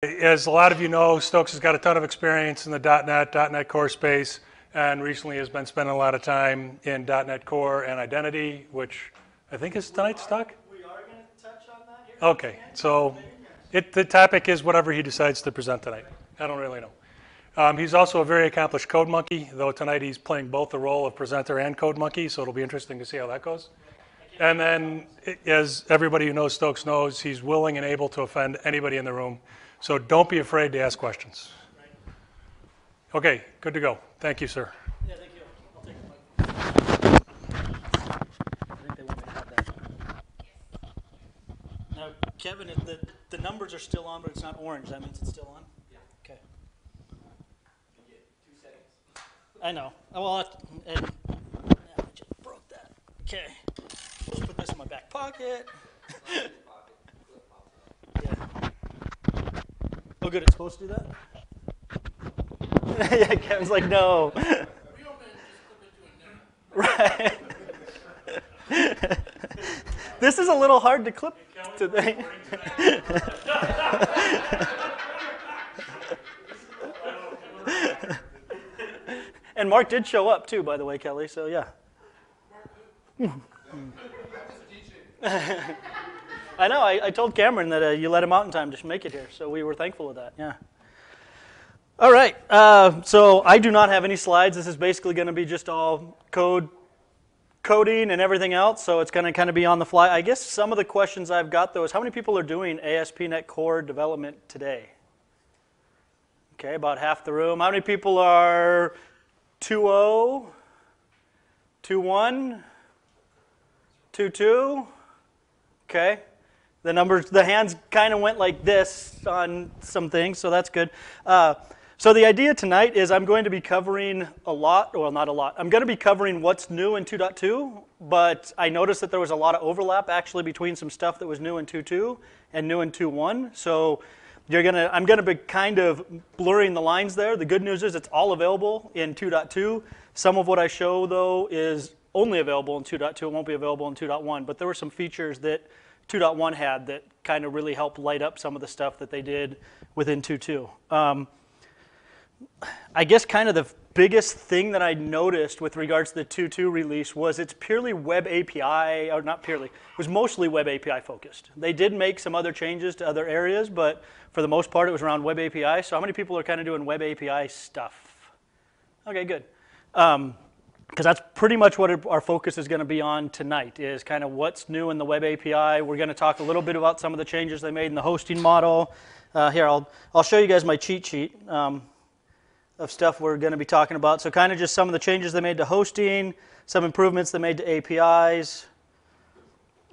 As a lot of you know, Stokes has got a ton of experience in the .NET Core space, and recently has been spending a lot of time in .NET Core and Identity, which I think is tonight's talk? We are going to touch on that here. Okay, so the topic is whatever he decides to present tonight. I don't really know. He's also a very accomplished code monkey, though tonight he's playing both the role of presenter and code monkey, so it'll be interesting to see how that goes. And then, as everybody who knows Stokes knows, he's willing and able to offend anybody in the room. So don't be afraid to ask questions. Okay, good to go. Thank you, sir. Yeah, thank you. I'll take the mic. I think they want me to have that. Now, Kevin, the numbers are still on, but it's not orange. That means it's still on? Yeah. Okay. You get 2 seconds. I know. Well, and I just broke that. Okay. Just put this in my back pocket. Yeah. Oh, good. It's supposed to do that? Yeah, Kevin's like, no. Right. This is a little hard to clip today. And Mark did show up too, by the way, Kelly, so yeah. I know, I told Cameron that you let him out in time to make it here, so we were thankful of that, yeah. All right, so I do not have any slides. This is basically going to be just all coding and everything else, so it's going to kind of be on the fly. I guess some of the questions I've got, though, is how many people are doing ASP.NET Core development today? Okay, about half the room. How many people are 2.0, 2.1, 2.2? Okay. The hands kind of went like this on some things, so that's good. So the idea tonight is I'm going to be covering a lot, well, not a lot. I'm going to be covering what's new in 2.2, but I noticed that there was a lot of overlap actually between some stuff that was new in 2.2 and new in 2.1. So I'm going to be kind of blurring the lines there. The good news is it's all available in 2.2. Some of what I show, though, is only available in 2.2. It won't be available in 2.1, but there were some features that 2.1 had that kind of really helped light up some of the stuff that they did within 2.2. I guess kind of the biggest thing that I noticed with regards to the 2.2 release was it's purely web API, or not purely, it was mostly web API focused. They did make some other changes to other areas, but for the most part it was around web API. So how many people are kind of doing web API stuff? Okay, good. Because that's pretty much what our focus is going to be on tonight, is kind of what's new in the web API. We're going to talk a little bit about some of the changes they made in the hosting model. Here, I'll show you guys my cheat sheet of stuff we're going to be talking about. So kind of just some of the changes they made to hosting, some improvements they made to APIs,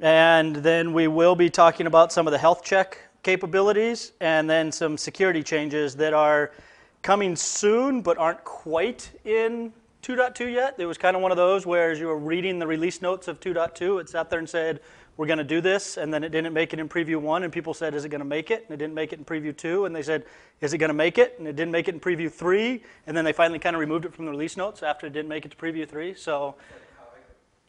and then we will be talking about some of the health check capabilities, and then some security changes that are coming soon but aren't quite in 2.2 yet. It was kind of one of those where as you were reading the release notes of 2.2, it sat there and said, we're going to do this, and then it didn't make it in preview 1, and people said, is it going to make it? And it didn't make it in preview 2, and they said, is it going to make it? And it didn't make it in preview 3, and then they finally kind of removed it from the release notes after it didn't make it to preview 3. So,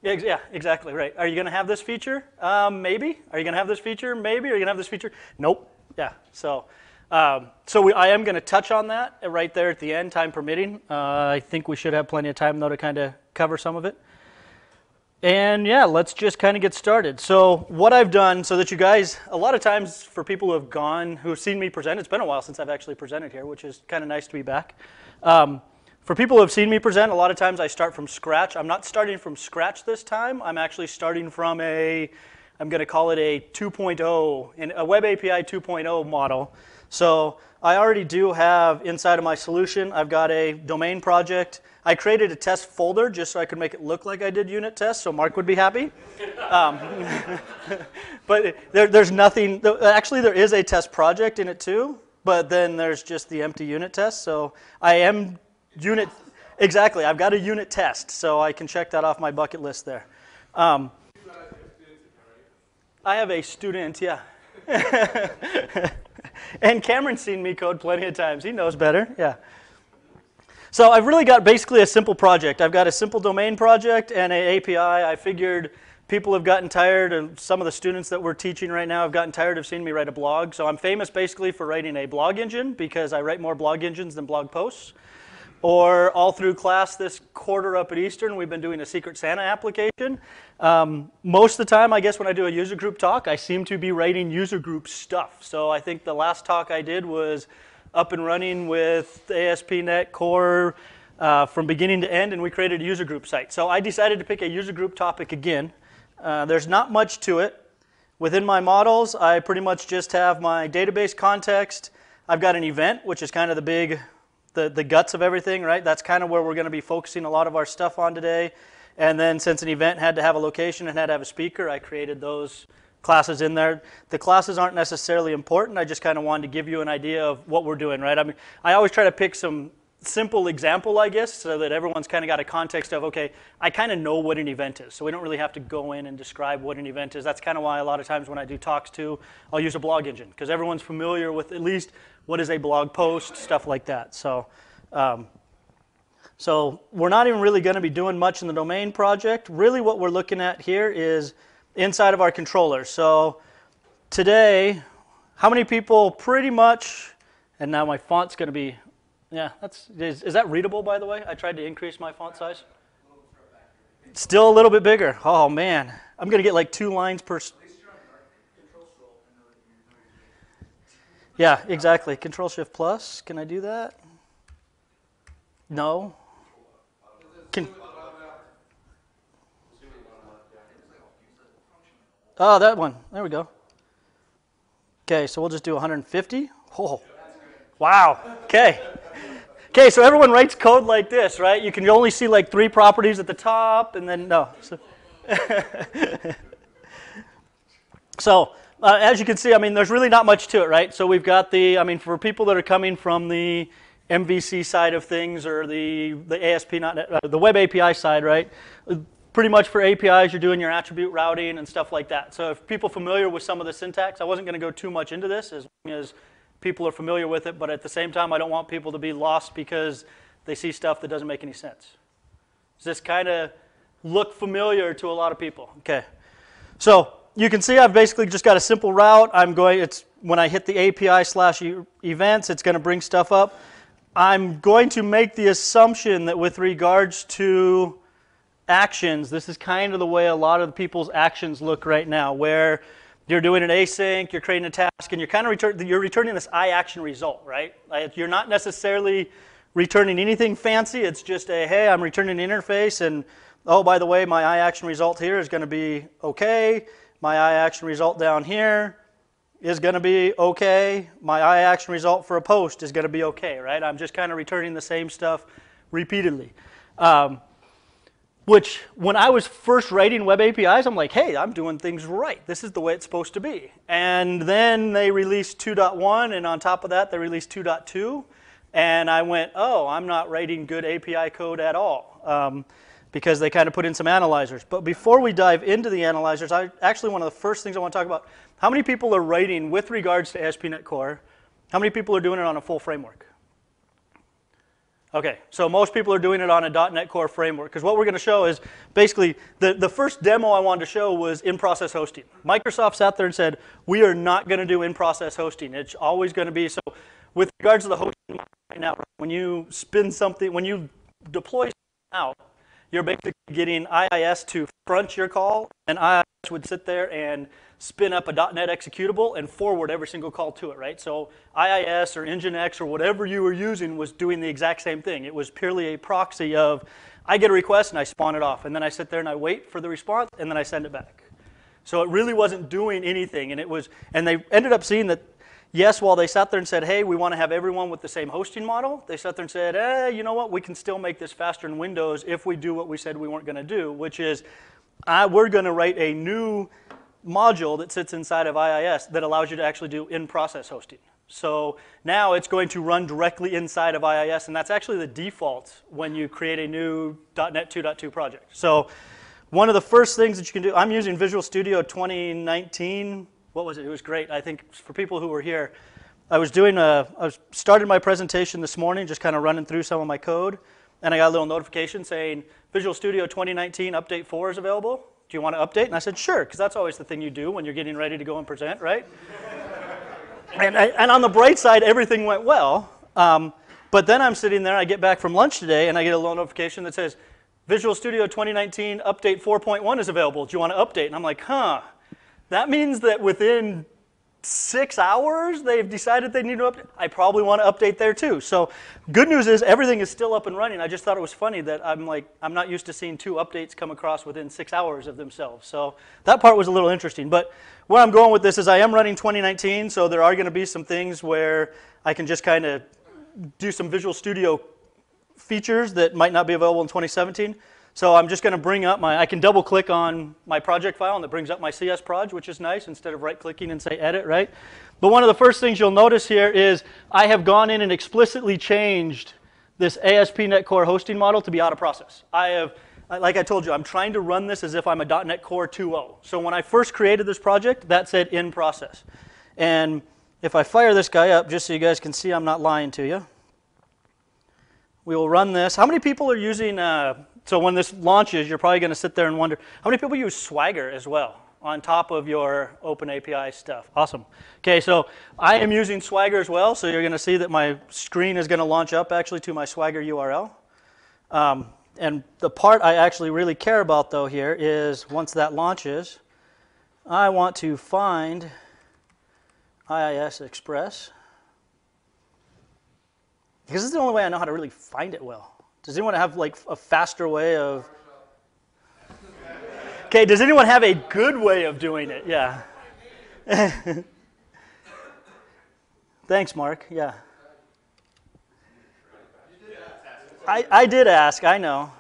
yeah, exactly, right. Are you going to have this feature? Maybe. Are you going to have this feature? Maybe. Are you going to have this feature? Nope. Yeah, so I am going to touch on that right there at the end, time permitting. I think we should have plenty of time, though, to kind of cover some of it. And yeah, let's just kind of get started. So what I've done, so that you guys, a lot of times for people who have seen me present, it's been a while since I've actually presented here, which is kind of nice to be back. For people who have seen me present, a lot of times I start from scratch. I'm not starting from scratch this time. I'm actually starting from I'm going to call it a 2.0, a Web API 2.0 model. So I already do have inside of my solution, I've got a domain project. I created a test folder just so I could make it look like I did unit tests, so Mark would be happy. But there's nothing, actually there is a test project in it too, but then there's just the empty unit test. So I am exactly, I've got a unit test, so I can check that off my bucket list there. I have a student, yeah. And Cameron's seen me code plenty of times. He knows better, yeah. So I've really got basically a simple project. I've got a simple domain project and an API. I figured people have gotten tired, and some of the students that we're teaching right now have gotten tired of seeing me write a blog. So I'm famous basically for writing a blog engine because I write more blog engines than blog posts. Or all through class this quarter up at Eastern, we've been doing a Secret Santa application. Most of the time, I guess when I do a user group talk, I seem to be writing user group stuff. So I think the last talk I did was up and running with ASP.NET Core from beginning to end, and we created a user group site. So I decided to pick a user group topic again. There's not much to it. Within my models, I pretty much just have my database context. I've got an event, which is kind of the big... the guts of everything, right? That's kind of where we're going to be focusing a lot of our stuff on today. And then since an event had to have a location and had to have a speaker, I created those classes in there. The classes aren't necessarily important. I just kind of wanted to give you an idea of what we're doing, right? I mean, I always try to pick some simple example, I guess, so that everyone's kind of got a context of, okay, I kind of know what an event is. So we don't really have to go in and describe what an event is. That's kind of why a lot of times when I do talks too, I'll use a blog engine, because everyone's familiar with at least what is a blog post, stuff like that. So, so we're not even really going to be doing much in the domain project. Really what we're looking at here is inside of our controller. So today, how many people pretty much, and now my font's going to be, yeah, is that readable, by the way? I tried to increase my font size. Still a little bit bigger. Oh, man. I'm going to get like 2 lines per... Yeah, exactly. Control-Shift-Plus. Can I do that? No. Oh, that one. There we go. Okay, so we'll just do 150. Oh, wow. Okay. Okay, so everyone writes code like this, right? You can only see like 3 properties at the top, and then no. So as you can see, I mean, there's really not much to it, right? So we've got the, I mean, for people that are coming from the MVC side of things or the ASP, the web API side, right? Pretty much for APIs, you're doing your attribute routing and stuff like that. So if people are familiar with some of the syntax, I wasn't going to go too much into this as long as people are familiar with it, but at the same time, I don't want people to be lost because they see stuff that doesn't make any sense. Does this kind of look familiar to a lot of people? Okay. So you can see I've basically just got a simple route. It's when I hit the API/events, it's going to bring stuff up. I'm going to make the assumption that with regards to actions, this is kind of the way a lot of people's actions look right now, where you're doing an async, you're creating a task, and you're kind of returning this iAction result, right? You're not necessarily returning anything fancy. It's just a, hey, I'm returning an interface, and oh, by the way, my iAction result here is going to be okay. My iAction result down here is going to be okay. My iAction result for a post is going to be okay, right? I'm just kind of returning the same stuff repeatedly. Which, when I was first writing web APIs, I'm like, hey, I'm doing things right. This is the way it's supposed to be. And then they released 2.1, and on top of that, they released 2.2. And I went, oh, I'm not writing good API code at all, because they kind of put in some analyzers. But before we dive into the analyzers, actually one of the first things I want to talk about, how many people are writing with regards to ASP.NET Core? How many people are doing it on a full framework? Okay, so most people are doing it on a .NET Core framework, because what we're going to show is basically the first demo I wanted to show was in-process hosting. Microsoft sat there and said, we are not going to do in-process hosting. It's always going to be, so with regards to the hosting right now, when you spin something, when you deploy something out, you're basically getting IIS to front your call, and IIS would sit there and spin up a .NET executable and forward every single call to it, right? So IIS or Nginx or whatever you were using was doing the exact same thing. It was purely a proxy of, I get a request and I spawn it off, and then I sit there and I wait for the response, and then I send it back. So it really wasn't doing anything, and they ended up seeing that, yes, while they sat there and said, hey, we want to have everyone with the same hosting model, they sat there and said, you know what, we can still make this faster in Windows if we do what we said we weren't going to do, which is we're going to write a new module that sits inside of IIS that allows you to actually do in-process hosting. So now it's going to run directly inside of IIS, and that's actually the default when you create a new .NET 2.2 project. So one of the first things that you can do, I'm using Visual Studio 2019. What was it? It was great. I think for people who were here, I started my presentation this morning, just kind of running through some of my code, and I got a little notification saying Visual Studio 2019 Update 4 is available. do you want to update? And I said, sure, because that's always the thing you do when you're getting ready to go and present, right? and on the bright side, everything went well. But then I'm sitting there, I get back from lunch today, and I get a little notification that says, Visual Studio 2019 Update 4.1 is available. Do you want to update? And I'm like, huh. That means that within 6 hours, they've decided they need to update. I probably want to update there too. So good news is everything is still up and running. I just thought it was funny that I'm not used to seeing 2 updates come across within 6 hours of themselves. So that part was a little interesting. But where I'm going with this is I am running 2019, so there are going to be some things where I can just kind of do some Visual Studio features that might not be available in 2017. So I'm just going to bring up I can double click on my project file and it brings up my CS proj, which is nice, instead of right clicking and say edit, right? But one of the first things you'll notice here is I have gone in and explicitly changed this ASP.NET Core hosting model to be out of process. Like I told you, I'm trying to run this as if I'm a .NET Core 2.0. So when I first created this project, that said in process. And if I fire this guy up, just so you guys can see I'm not lying to you, we will run this. How many people are using, so when this launches, you're probably going to sit there and wonder, how many people use Swagger as well on top of your Open API stuff? Awesome. Okay, so I am using Swagger as well, so you're going to see that my screen is going to launch up actually to my Swagger URL. And the part I actually really care about, though, here is once that launches, I want to find IIS Express. Because this is the only way I know how to really find it well. Does anyone have like a faster way of? Okay, does anyone have a good way of doing it? Yeah. Thanks, Mark. Yeah. I did ask, I know.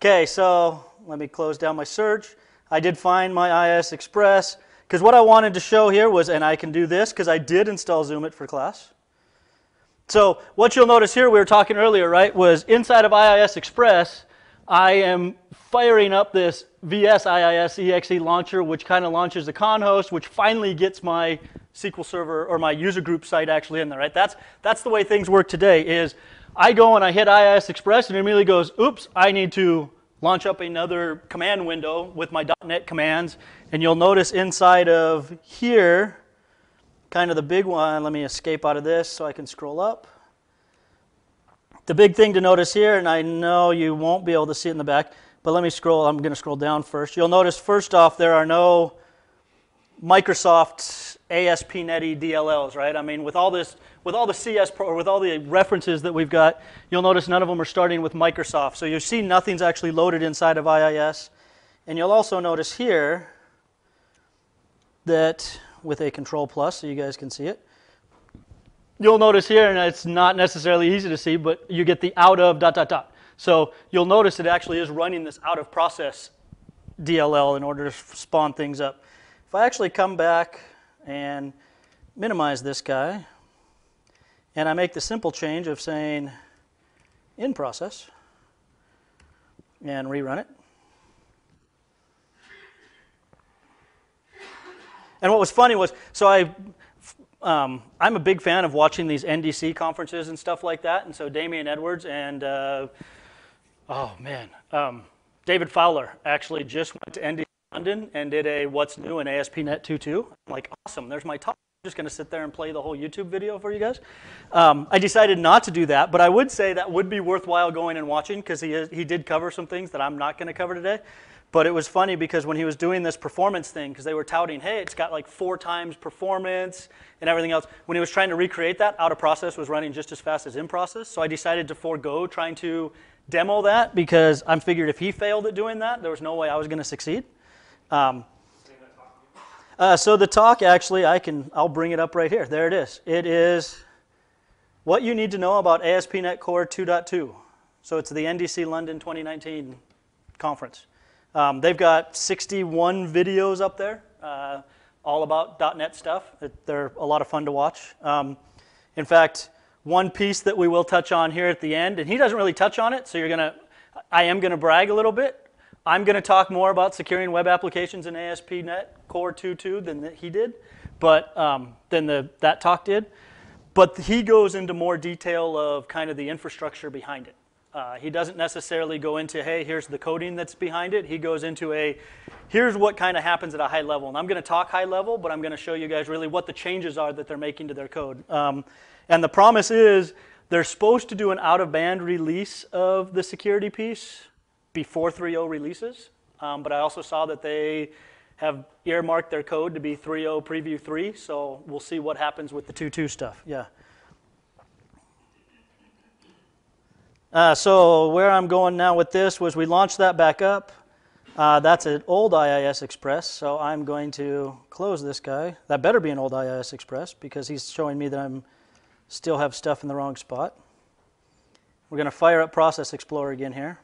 Okay, so let me close down my search. I did find my IIS Express. Because what I wanted to show here was, and I can do this because I did install Zoomit for class. So what you'll notice here, we were talking earlier, right, was inside of IIS Express, I am firing up this VS IIS EXE launcher, which kind of launches the con host, which finally gets my SQL Server or my user group site actually in there, right? That's the way things work today is I go and I hit IIS Express and it immediately goes, oops, I need to launch up another command window with my .NET commands. And you'll notice inside of here, kind of the big one, let me escape out of this so I can scroll up. The big thing to notice here, and I know you won't be able to see it in the back, but let me scroll, I'm going to scroll down first. You'll notice first off there are no Microsoft ASP.NET DLLs, right? I mean with all the CS, or with all the references that we've got, you'll notice none of them are starting with Microsoft. So you see nothing's actually loaded inside of IIS. And you'll also notice here that with a control plus, so you guys can see it. You'll notice here, and it's not necessarily easy to see, but you get the out of ... So you'll notice it actually is running this out of process DLL in order to spawn things up. If I actually come back and minimize this guy, and I make the simple change of saying in process, and rerun it. And what was funny was, so I'm a big fan of watching these NDC conferences and stuff like that. And so Damian Edwards and, David Fowler actually just went to NDC London and did a What's New in ASP.NET 2.2. I'm like, awesome, there's my talk. I'm just going to sit there and play the whole YouTube video for you guys. I decided not to do that, but I would say that would be worthwhile going and watching because he did cover some things that I'm not going to cover today. But it was funny because when he was doing this performance thing, because they were touting, hey, it's got like 4 times performance and everything else. When he was trying to recreate that, out of process was running just as fast as in process. So I decided to forego trying to demo that because I figured if he failed at doing that, there was no way I was going to succeed. So the talk actually, I'll bring it up right here. There it is. It is what you need to know about ASP.NET Core 2.2. So it's the NDC London 2019 conference. They've got 61 videos up there, all about .NET stuff. They're a lot of fun to watch. In fact, one piece that we will touch on here at the end, and he doesn't really touch on it, so I am going to brag a little bit. I'm going to talk more about securing web applications in ASP.NET Core 2.2 than he did, but that talk did. But he goes into more detail of kind of the infrastructure behind it. He doesn't necessarily go into, hey, here's the coding that's behind it. He goes into here's what kind of happens at a high level. And I'm going to talk high level, but I'm going to show you guys really what the changes are that they're making to their code. And the promise is they're supposed to do an out-of-band release of the security piece before 3.0 releases. But I also saw that they have earmarked their code to be 3.0 preview 3. So we'll see what happens with the 2.2 stuff. Yeah. So where I'm going now with this was we launched that back up. That's an old IIS Express, so I'm going to close this guy. That better be an old IIS Express because he's showing me that I'm still have stuff in the wrong spot. We're going to fire up Process Explorer again here.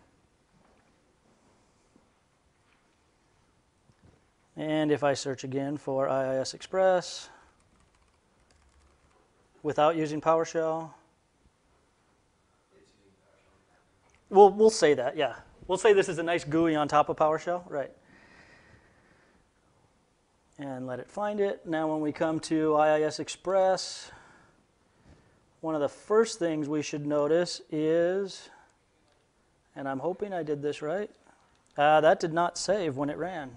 And if I search again for IIS Express without using PowerShell, we'll say that, yeah. We'll say this is a nice GUI on top of PowerShell, right. And let it find it. Now when we come to IIS Express, one of the first things we should notice is, and I'm hoping I did this right, that did not save when it ran.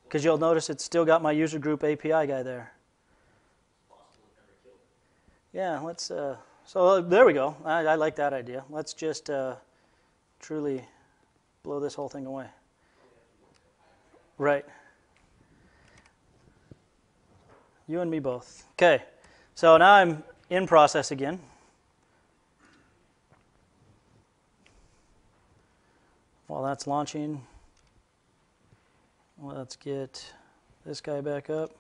Because you'll notice it's still got my user group API guy there. Yeah, let's, so there we go. I like that idea. Let's just truly blow this whole thing away. Right. You and me both. Okay, so now I'm in process again. While that's launching, let's get this guy back up.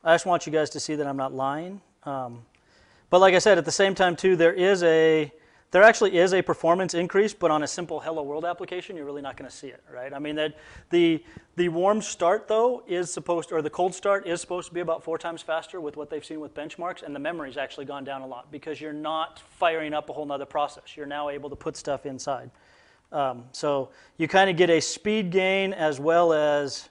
I just want you guys to see that I'm not lying. But like I said, at the same time too, there actually is a performance increase, but on a simple Hello World application, you're really not going to see it, right? I mean, that the warm start though is supposed, or the cold start is supposed to be about 4 times faster with what they've seen with benchmarks, and the memory's actually gone down a lot because you're not firing up a whole nother process. You're now able to put stuff inside. So you kind of get a speed gain as well as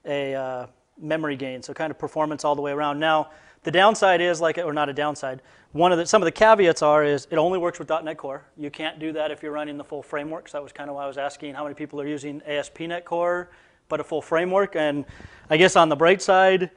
a memory gain, so kind of performance all the way around. Now, the downside is, or not a downside, some of the caveats is it only works with .NET Core. You can't do that if you're running the full framework. So that was kind of why I was asking how many people are using ASP .NET Core, but a full framework. And I guess on the bright side,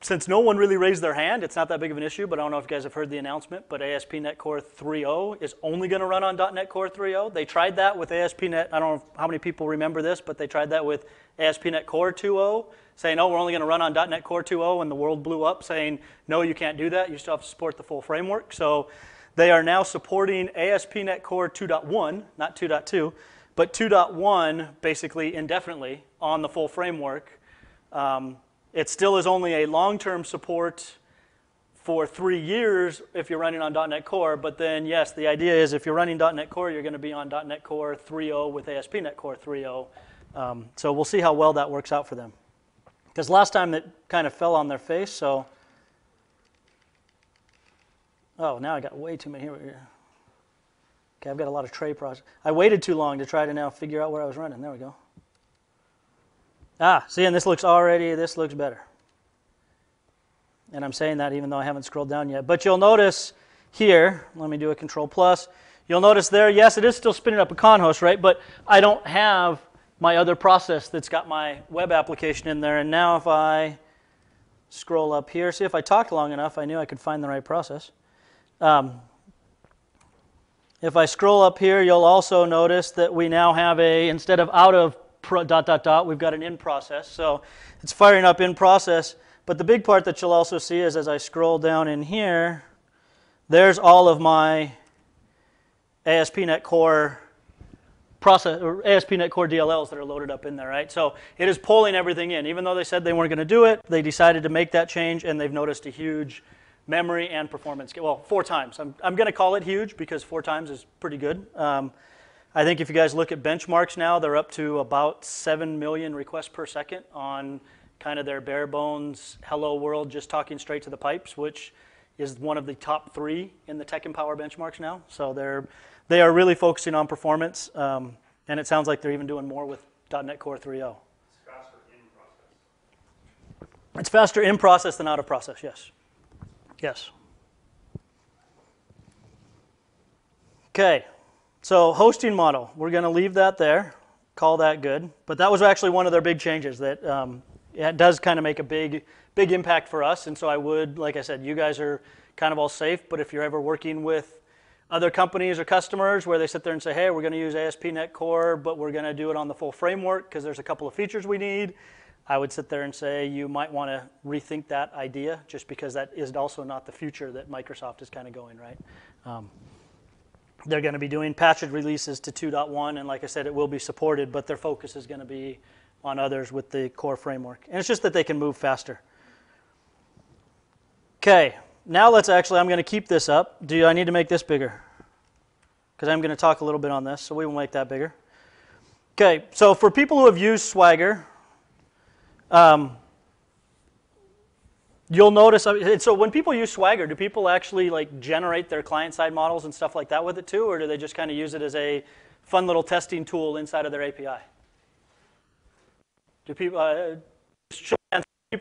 since no one really raised their hand, it's not that big of an issue, but I don't know if you guys have heard the announcement, but ASP .NET Core 3.0 is only going to run on .NET Core 3.0. They tried that with ASP.NET. I don't know how many people remember this, but they tried that with ASP.NET Core 2.0, saying, oh, we're only going to run on .NET Core 2.0, and the world blew up, saying, no, you can't do that. You still have to support the full framework. So they are now supporting ASP.NET Core 2.1, not 2.2, but 2.1 basically indefinitely on the full framework. It still is only a long-term support for 3 years if you're running on .NET Core, but then, yes, the idea is if you're running .NET Core, you're going to be on .NET Core 3.0 with ASP.NET Core 3.0. So we'll see how well that works out for them. Because last time it kind of fell on their face, so. Oh, now I got way too many here. Okay, I've got a lot of tray projects. I waited too long to try to now figure out where I was running. There we go. See, and this looks better. And I'm saying that even though I haven't scrolled down yet. But you'll notice here, let me do a Control+. You'll notice there, yes, it is still spinning up a con host, right? But I don't have my other process that's got my web application in there. And now if I scroll up here, see if I talked long enough, I knew I could find the right process. If I scroll up here, you'll also notice that we now have instead of out of we've got an in process. So it's firing up in process. But the big part that you'll also see is as I scroll down in here, there's all of my ASP.NET Core process, or ASP.NET Core DLLs that are loaded up in there, right? So it is pulling everything in. Even though they said they weren't going to do it, they decided to make that change, and they've noticed a huge memory and performance gain. Well, 4 times. I'm going to call it huge because 4 times is pretty good. I think if you guys look at benchmarks now, they're up to about 7 million requests per second on kind of their bare bones hello world, just talking straight to the pipes, which is one of the top 3 in the Tech Empower benchmarks now. So they are really focusing on performance, and it sounds like they're even doing more with .NET Core 3.0. It's faster in process. It's faster in process than out of process, yes. Yes. Okay, so hosting model, we're going to leave that there, call that good. But that was actually one of their big changes that it does kind of make a big impact for us. And so I would, like I said, you guys are kind of all safe, but if you're ever working with other companies or customers where they sit there and say, hey, we're going to use ASP.NET Core, but we're going to do it on the full framework because there's a couple of features we need, I would sit there and say you might want to rethink that idea just because that is also not the future that Microsoft is kind of going, right? They're going to be doing patched releases to 2.1, and like I said, it will be supported, but their focus is going to be on others with the core framework. And it's just that they can move faster. Okay, now let's actually, I'm going to keep this up. I need to make this bigger? Because I'm going to talk a little bit on this, so we will make that bigger. Okay, so for people who have used Swagger, you'll notice, so when people use Swagger, do people actually like generate their client-side models and stuff like that with it too, or do they just kind of use it as a fun little testing tool inside of their API? Do people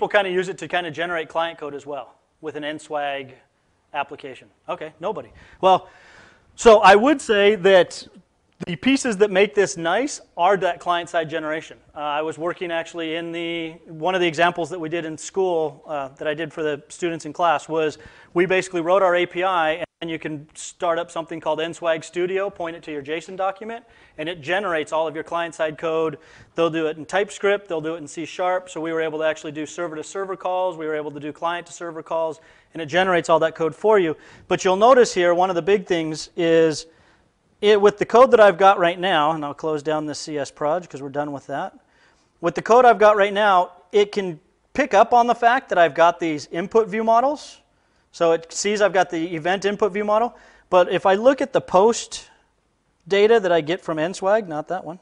kind of use it to kind of generate client code as well with an NSwag application? Okay, nobody. Well, so I would say that the pieces that make this nice are that client-side generation. I was working actually in one of the examples that we did in school that I did for the students in class was we basically wrote our API and you can start up something called NSwag Studio, point it to your JSON document, and it generates all of your client-side code. They'll do it in TypeScript, they'll do it in C#, so we were able to actually do server-to-server calls, we were able to do client-to-server calls, and it generates all that code for you. But you'll notice here, one of the big things is with the code that I've got right now, and I'll close down this CS proj because we're done with that. With the code I've got right now, it can pick up on the fact that I've got these input view models. So it sees I've got the event input view model. But if I look at the post data that I get from NSwag, not that one.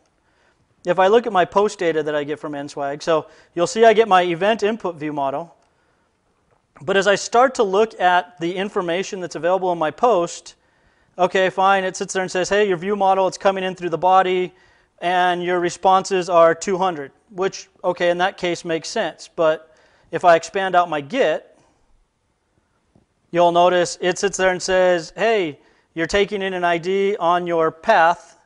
If I look at my post data that I get from NSwag, so you'll see I get my event input view model. But as I start to look at the information that's available in my post, okay, fine, it sits there and says, hey, your view model, it's coming in through the body, and your responses are 200, which, okay, in that case makes sense. But if I expand out my get, you'll notice it sits there and says, hey, you're taking in an ID on your path,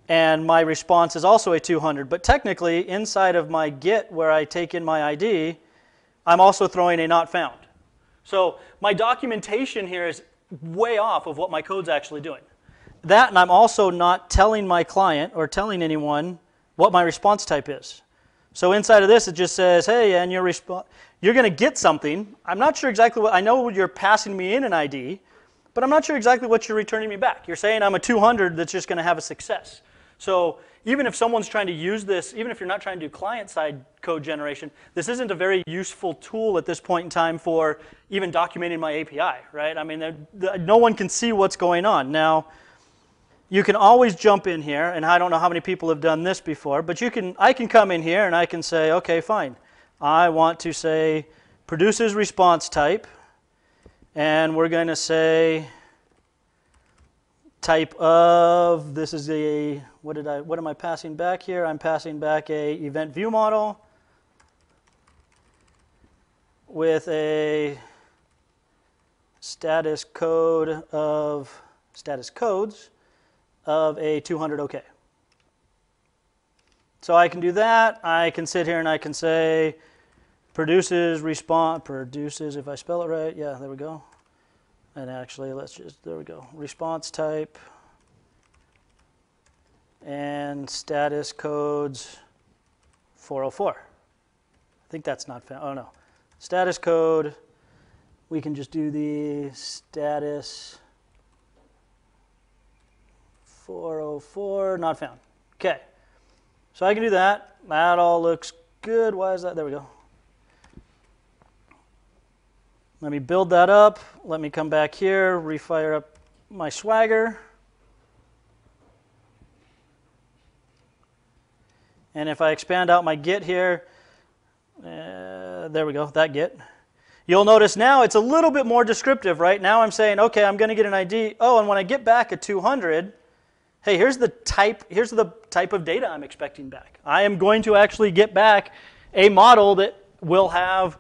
and my response is also a 200. But technically, inside of my get where I take in my ID, I'm also throwing a not found. So my documentation here is way off of what my code's actually doing. That, and I'm also not telling my client or telling anyone what my response type is. So inside of this, it just says, hey, and you're going to get something. I'm not sure exactly what, I know you're passing me in an ID, but I'm not sure exactly what you're returning me back. You're saying I'm a 200 that's just going to have a success. So even if someone's trying to use this, even if you're not trying to do client-side code generation, this isn't a very useful tool at this point in time for even documenting my API, right? I mean, no one can see what's going on. Now, you can always jump in here, and I don't know how many people have done this before, but I can come in here and I can say, okay, fine. I want to say produces response type, and we're going to say type of, this is a, what am I passing back here? I'm passing back a event view model with a status codes of a 200 OK. So I can do that. I can sit here and I can say produces, if I spell it right, yeah, there we go. And actually, there we go, response type and status codes 404. I think that's not found. Oh, no. Status code, we can just do the status 404, not found. Okay. So I can do that. That all looks good. Why is that? There we go. Let me build that up. Let me come back here, refire up my Swagger. And if I expand out my get here, there we go, that get. You'll notice now it's a little bit more descriptive, right? Now I'm saying, okay, I'm going to get an ID. Oh, and when I get back a 200, hey, here's the type of data I'm expecting back. I am going to actually get back a model that will have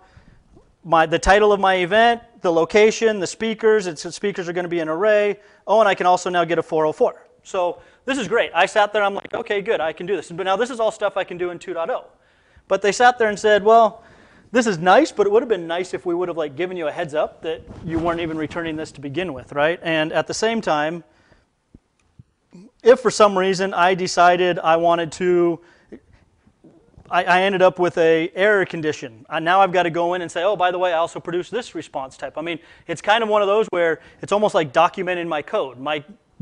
the title of my event, the location, the speakers. The speakers are going to be an array. Oh, and I can also now get a 404. So this is great. I sat there, I'm like, okay, good, I can do this. But now this is all stuff I can do in 2.0. But they sat there and said, well, this is nice, but it would have been nice if we would have like given you a heads up that you weren't even returning this to begin with, right? And at the same time, if for some reason I decided I wanted to, I ended up with a error condition. Now I've got to go in and say, oh, by the way, I also produce this response type. I mean, it's kind of one of those where it's almost like documenting my code.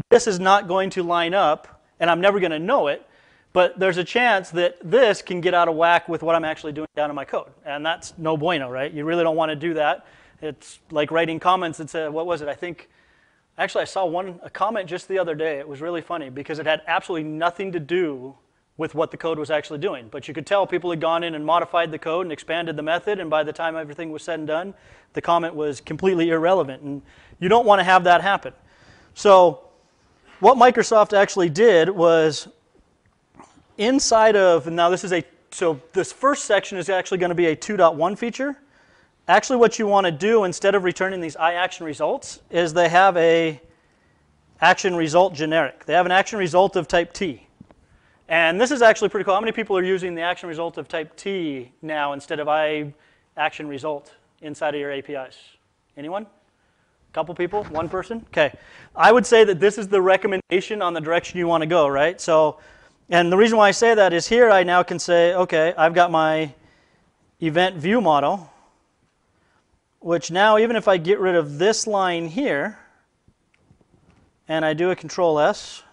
This is not going to line up, and I'm never going to know it, but there's a chance that this can get out of whack with what I'm actually doing down in my code. And that's no bueno, right? You really don't want to do that. It's like writing comments that said, what was it? Actually, I saw a comment just the other day. It was really funny because it had absolutely nothing to do with what the code was actually doing. But you could tell people had gone in and modified the code and expanded the method, and by the time everything was said and done, the comment was completely irrelevant. And you don't want to have that happen. So what Microsoft actually did was inside of, now so this first section is actually going to be a 2.1 feature. Actually what you want to do instead of returning these iAction results is they have a action result generic. They have an action result of type T. And this is actually pretty cool. How many people are using the action result of type T now instead of iAction result inside of your APIs? Anyone? A couple people? One person? Okay. I would say that this is the recommendation on the direction you want to go, right? So, and the reason why I say that is here I now can say, okay, I've got my event view model, which now even if I get rid of this line here, and I do a Control S,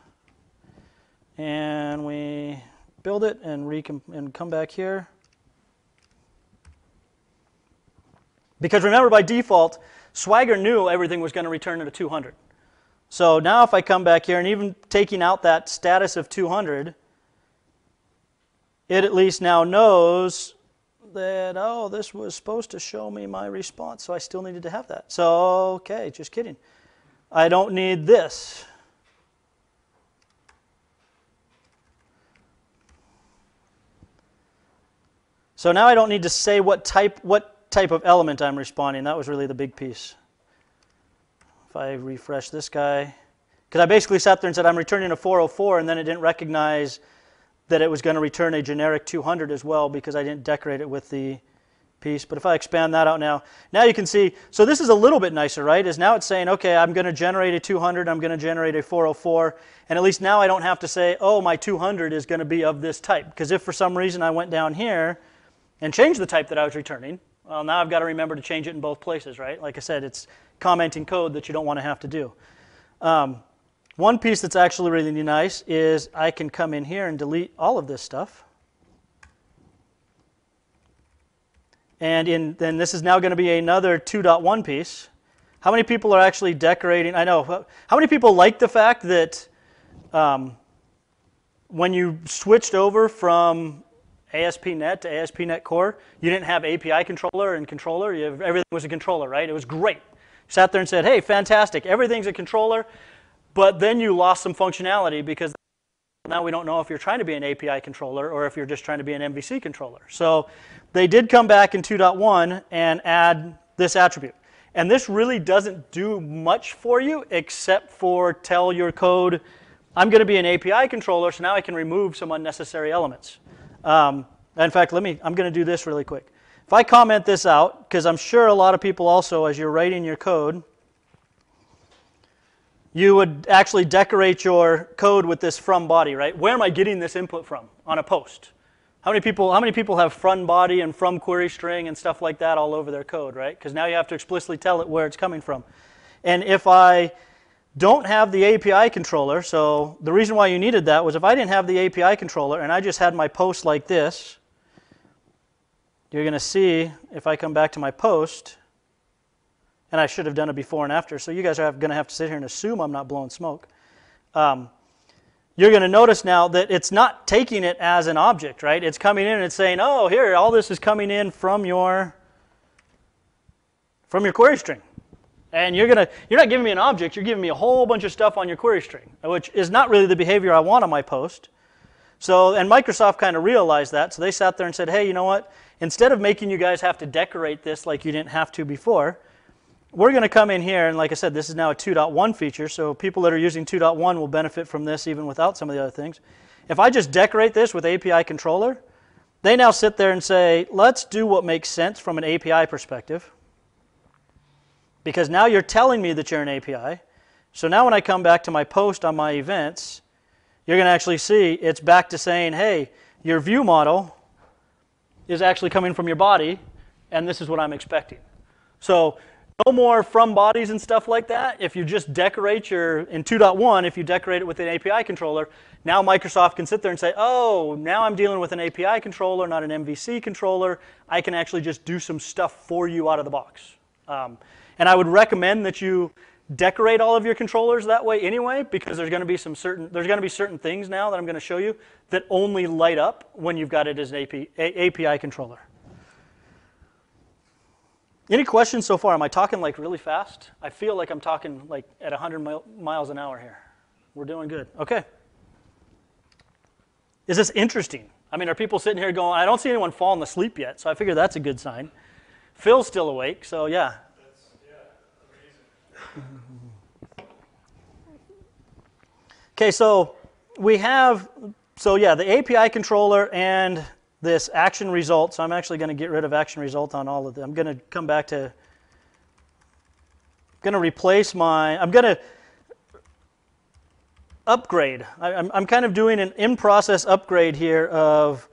and we build it and come back here. Because remember, by default, Swagger knew everything was going to return at a 200. So now if I come back here, and even taking out that status of 200, it at least now knows that, oh, this was supposed to show me my response, so I still needed to have that. So, okay, just kidding. I don't need this. So now I don't need to say what type of element I'm responding. That was really the big piece. If I refresh this guy, because I basically sat there and said I'm returning a 404, and then it didn't recognize that it was going to return a generic 200 as well because I didn't decorate it with the piece. But if I expand that out now you can see, so this is a little bit nicer, right? Is now it's saying, okay, I'm going to generate a 200, I'm going to generate a 404, and at least now I don't have to say, oh, my 200 is going to be of this type. Because if for some reason I went down here and changed the type that I was returning, well, now I've got to remember to change it in both places, right? Like I said, it's commenting code that you don't want to have to do. One piece that's actually really nice is I can come in here and delete all of this stuff. And then this is now going to be another 2.1 piece. How many people are actually decorating? I know. How many people like the fact that when you switched over from ASP.NET to ASP.NET Core, you didn't have API controller and controller. Everything was a controller, right? It was great. You sat there and said, hey, fantastic, everything's a controller, but then you lost some functionality because now we don't know if you're trying to be an API controller or if you're just trying to be an MVC controller. So they did come back in 2.1 and add this attribute. And this really doesn't do much for you except for tell your code, I'm going to be an API controller, so now I can remove some unnecessary elements. In fact, I'm going to do this really quick. If I comment this out, because I'm sure a lot of people also, as you're writing your code, you would actually decorate your code with this from body, right? Where am I getting this input from on a post? How many people have from body and from query string and stuff like that all over their code, right? Because now you have to explicitly tell it where it's coming from. And if I don't have the API controller, so the reason why you needed that was if I didn't have the API controller and I just had my post like this, you're going to see if I come back to my post, and I should have done it before and after, so you guys are going to have to sit here and assume I'm not blowing smoke. You're going to notice now that it's not taking it as an object, right? It's coming in and it's saying, oh, here, all this is coming in from your query string. And you're not giving me an object, you're giving me a whole bunch of stuff on your query string, which is not really the behavior I want on my post. So, and Microsoft kind of realized that, so they sat there and said, hey, you know what? Instead of making you guys have to decorate this like you didn't have to before, we're going to come in here, and like I said, this is now a 2.1 feature, so people that are using 2.1 will benefit from this even without some of the other things. If I just decorate this with API controller, they now sit there and say, let's do what makes sense from an API perspective, because now you're telling me that you're an API. So now when I come back to my post on my events, you're going to actually see it's back to saying, hey, your view model is actually coming from your body, and this is what I'm expecting. So no more from bodies and stuff like that. If you just decorate in 2.1, if you decorate it with an API controller, now Microsoft can sit there and say, oh, now I'm dealing with an API controller, not an MVC controller. I can actually just do some stuff for you out of the box. And I would recommend that you decorate all of your controllers that way anyway, because there's going to be certain things now that I'm going to show you that only light up when you've got it as an API controller. Any questions so far? Am I talking like really fast? I feel like I'm talking like at 100 miles an hour here. We're doing good. Okay. Is this interesting? I mean, are people sitting here going, I don't see anyone falling asleep yet, so I figure that's a good sign. Phil's still awake, so yeah. Okay, so we have, the API controller and this action result. So I'm actually going to get rid of action result on all of them. I'm going to come back to, I'm going to upgrade. I'm kind of doing an in-process upgrade here of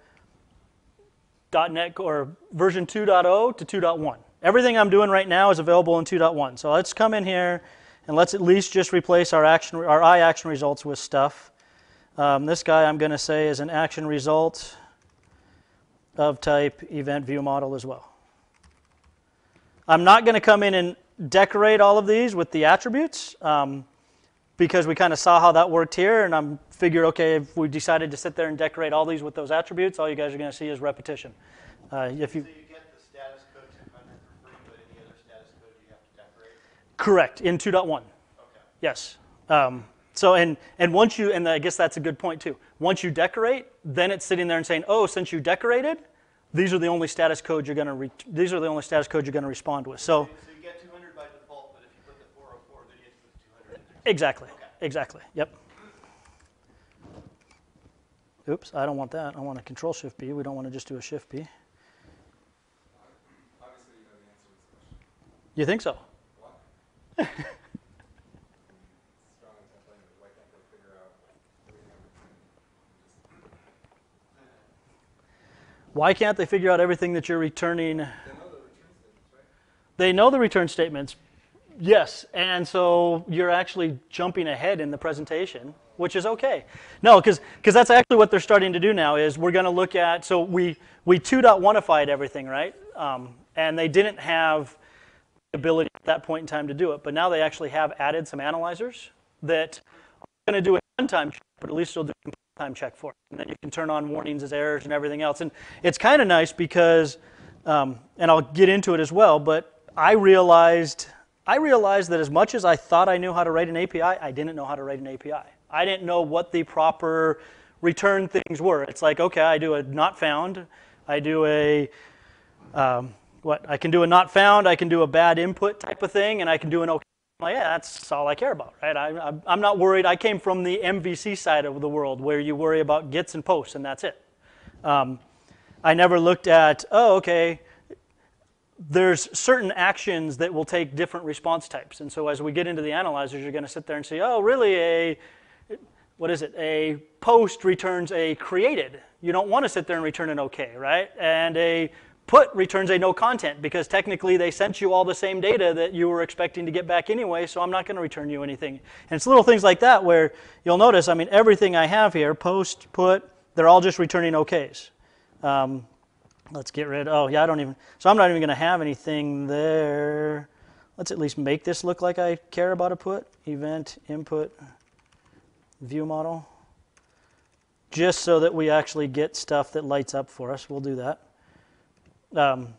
.NET or version 2.0 to 2.1. Everything I'm doing right now is available in 2.1. So let's come in here and let's at least just replace our iAction results with stuff. This guy I'm going to say is an action result of type event view model as well. I'm not going to come in and decorate all of these with the attributes because we kind of saw how that worked here, and I'm figured, okay, if we decided to sit there and decorate all these with those attributes, all you guys are going to see is repetition. So you get the status code 200 for free, but any other status code you have to decorate? Correct, in 2.1. Okay. Yes. So and once you, and I guess that's a good point too. Once you decorate, then it's sitting there and saying, oh, since you decorated, these are the only status codes you're going to respond with. So you get 200 by default, but if you put the 404, then you have to put the 200 in there. exactly, Okay. exactly. Yep. Oops, I don't want that. I want a Control-Shift-B. We don't want to just do a Shift-B. Obviously, you know the answer to this question. You think so? What? Strong intent language. Why can't they figure out Why can't they figure out everything that you're returning? They know the return statements, right? They know the return statements, yes, and so you're actually jumping ahead in the presentation, which is okay. No, because that's actually what they're starting to do now is we're going to look at, so we 2.1ified everything, right? And they didn't have the ability at that point in time to do it, but now they actually have added some analyzers that are going to do a runtime check, but at least they'll do a time check for it. And then you can turn on warnings as errors and everything else. And it's kind of nice because, and I'll get into it as well, but I realized that as much as I thought I knew how to write an API, I didn't know how to write an API. I didn't know what the proper return things were. It's like, okay, I do a not found, I do a, I can do a not found, I can do a bad input type of thing, and I can do an okay. Like, yeah, that's all I care about, right? I'm not worried. I came from the MVC side of the world where you worry about gets and posts, and that's it. I never looked at, oh, okay, there's certain actions that will take different response types. And so as we get into the analyzers, you're going to sit there and say, oh, really, a post returns a created. You don't want to sit there and return an okay, right? And a put returns a no content because technically they sent you all the same data that you were expecting to get back anyway, so I'm not going to return you anything. And it's little things like that where you'll notice, I mean, everything I have here, post, put, they're all just returning okays. Let's get rid, so I'm not even going to have anything there. Let's at least make this look like I care about a put, event, input, view model, just so that we actually get stuff that lights up for us. We'll do that. And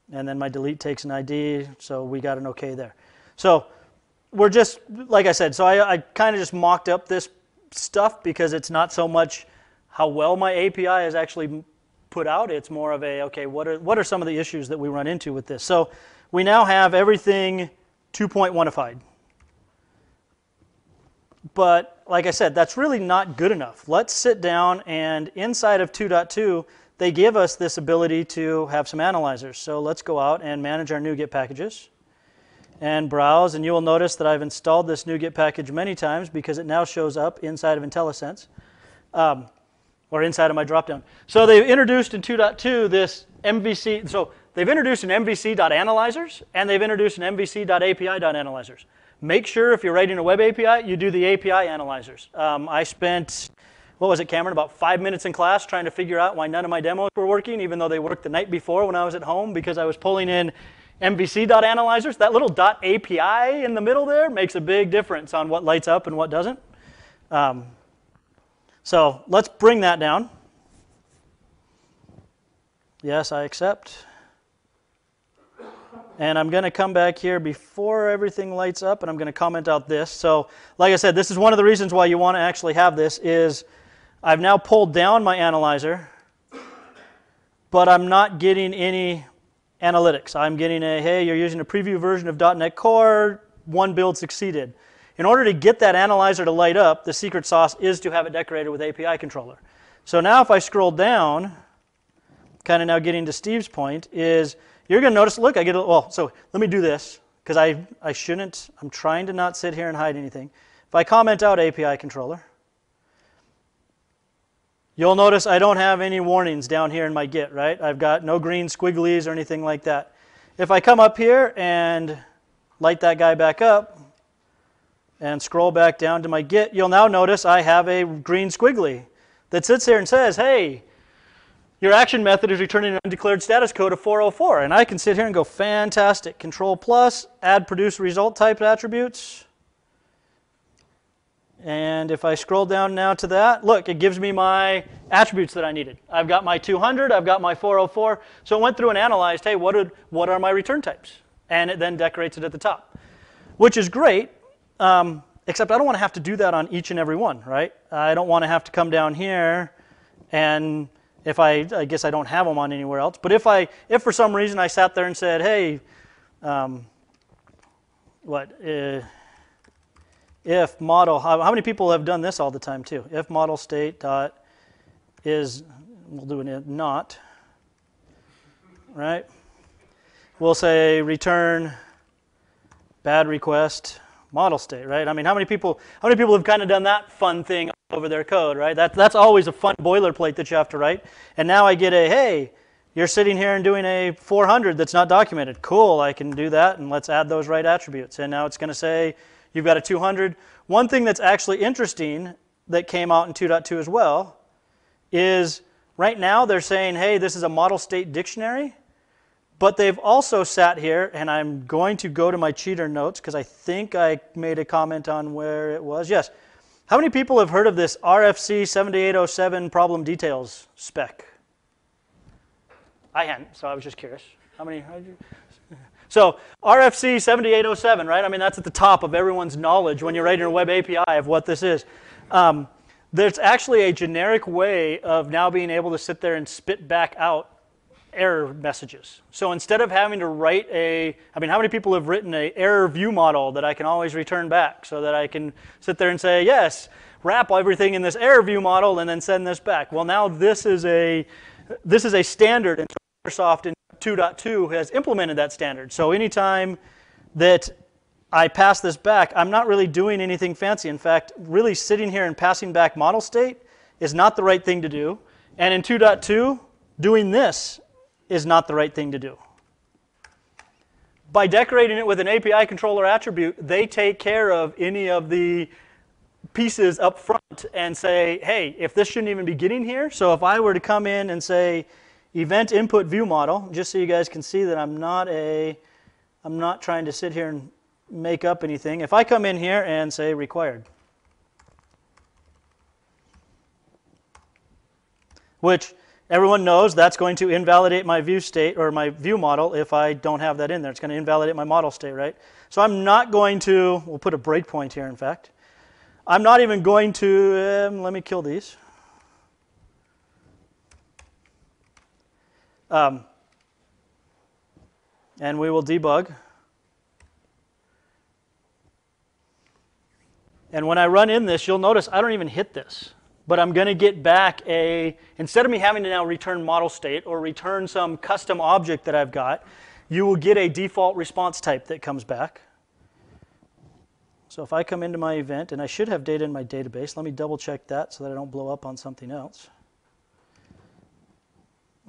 then my delete takes an ID, so we got an okay there. So we're just, like I said, so I kind of just mocked up this stuff because it's not so much how well my API is actually put out. It's more of a, okay, what are some of the issues that we run into with this? So we now have everything 2.1ified. But like I said, that's really not good enough. Let's sit down, and inside of 2.2, they give us this ability to have some analyzers. So let's go out and manage our NuGet packages and browse, and you will notice that I've installed this NuGet package many times because it now shows up inside of IntelliSense. Or inside of my dropdown. So they've introduced in 2.2 this MVC. So they've introduced an MVC.analyzers, and they've introduced an MVC.API.analyzers. Make sure if you're writing a web API, you do the API analyzers. I spent, what was it, Cameron, about 5 minutes in class trying to figure out why none of my demos were working, even though they worked the night before when I was at home, because I was pulling in MVC.analyzers. That little .API in the middle there makes a big difference on what lights up and what doesn't. So let's bring that down. Yes, I accept. And I'm going to come back here before everything lights up, and I'm going to comment out this. So like I said, this is one of the reasons why you want to actually have this is I've now pulled down my analyzer, but I'm not getting any analytics. I'm getting a, hey, you're using a preview version of .NET Core, one build succeeded. In order to get that analyzer to light up, the secret sauce is to have it decorated with API controller. So now if I scroll down, kind of now getting to Steve's point, is you're going to notice, look, I get a, well, so let me do this, because I shouldn't, I'm trying to not sit here and hide anything. If I comment out API controller, you'll notice I don't have any warnings down here in my Git, right? I've got no green squigglies or anything like that. If I come up here and light that guy back up, and scroll back down to my Git, you'll now notice I have a green squiggly that sits here and says, hey, your action method is returning an undeclared status code of 404. And I can sit here and go, fantastic. Control plus, add produce result type attributes. And if I scroll down now to that, look, it gives me my attributes that I needed. I've got my 200, I've got my 404. So it went through and analyzed, hey, what are my return types? And it then decorates it at the top, which is great. Except I don't want to have to do that on each and every one, right? I don't want to have to come down here, and if I guess I don't have them on anywhere else. But if for some reason I sat there and said, hey, if model, how many people have done this all the time too? If model state dot is, we'll do an not, right? We'll say return bad request model state, right? I mean, how many people have kind of done that fun thing over their code, right? That's always a fun boilerplate that you have to write. And now I get a, hey, you're sitting here and doing a 400 that's not documented. Cool, I can do that, and let's add those right attributes. And now it's going to say you've got a 200. One thing that's actually interesting that came out in 2.2 as well is right now they're saying, hey, this is a model state dictionary. But they've also sat here, and I'm going to go to my cheater notes because I think I made a comment on where it was. Yes. How many people have heard of this RFC 7807 problem details spec? I hadn't, so I was just curious. How many? So RFC 7807, right? I mean, that's at the top of everyone's knowledge when you're writing a web API of what this is. There's actually a generic way of now being able to sit there and spit back out error messages. So instead of having to write how many people have written an error view model that I can always return back so that I can sit there and say, yes, wrap everything in this error view model and then send this back. Well, now this is a standard, and Microsoft in 2.2 has implemented that standard. So anytime that I pass this back, I'm not really doing anything fancy. In fact, really sitting here and passing back model state is not the right thing to do. And in 2.2, doing this is not the right thing to do. By decorating it with an API controller attribute, they take care of any of the pieces up front and say, hey, if this shouldn't even be getting here. So if I were to come in and say event input view model, just so you guys can see that I'm not trying to sit here and make up anything. If I come in here and say required, which everyone knows that's going to invalidate my view state or my view model if I don't have that in there. It's going to invalidate my model state, right? So I'm not going to, we'll put a breakpoint here, in fact. I'm not even going to, let me kill these. And we will debug. And when I run in this, you'll notice I don't even hit this. But I'm going to get back instead of me having to now return model state or return some custom object that I've got, you will get a default response type that comes back. So if I come into my event, and I should have data in my database, let me double check that so that I don't blow up on something else.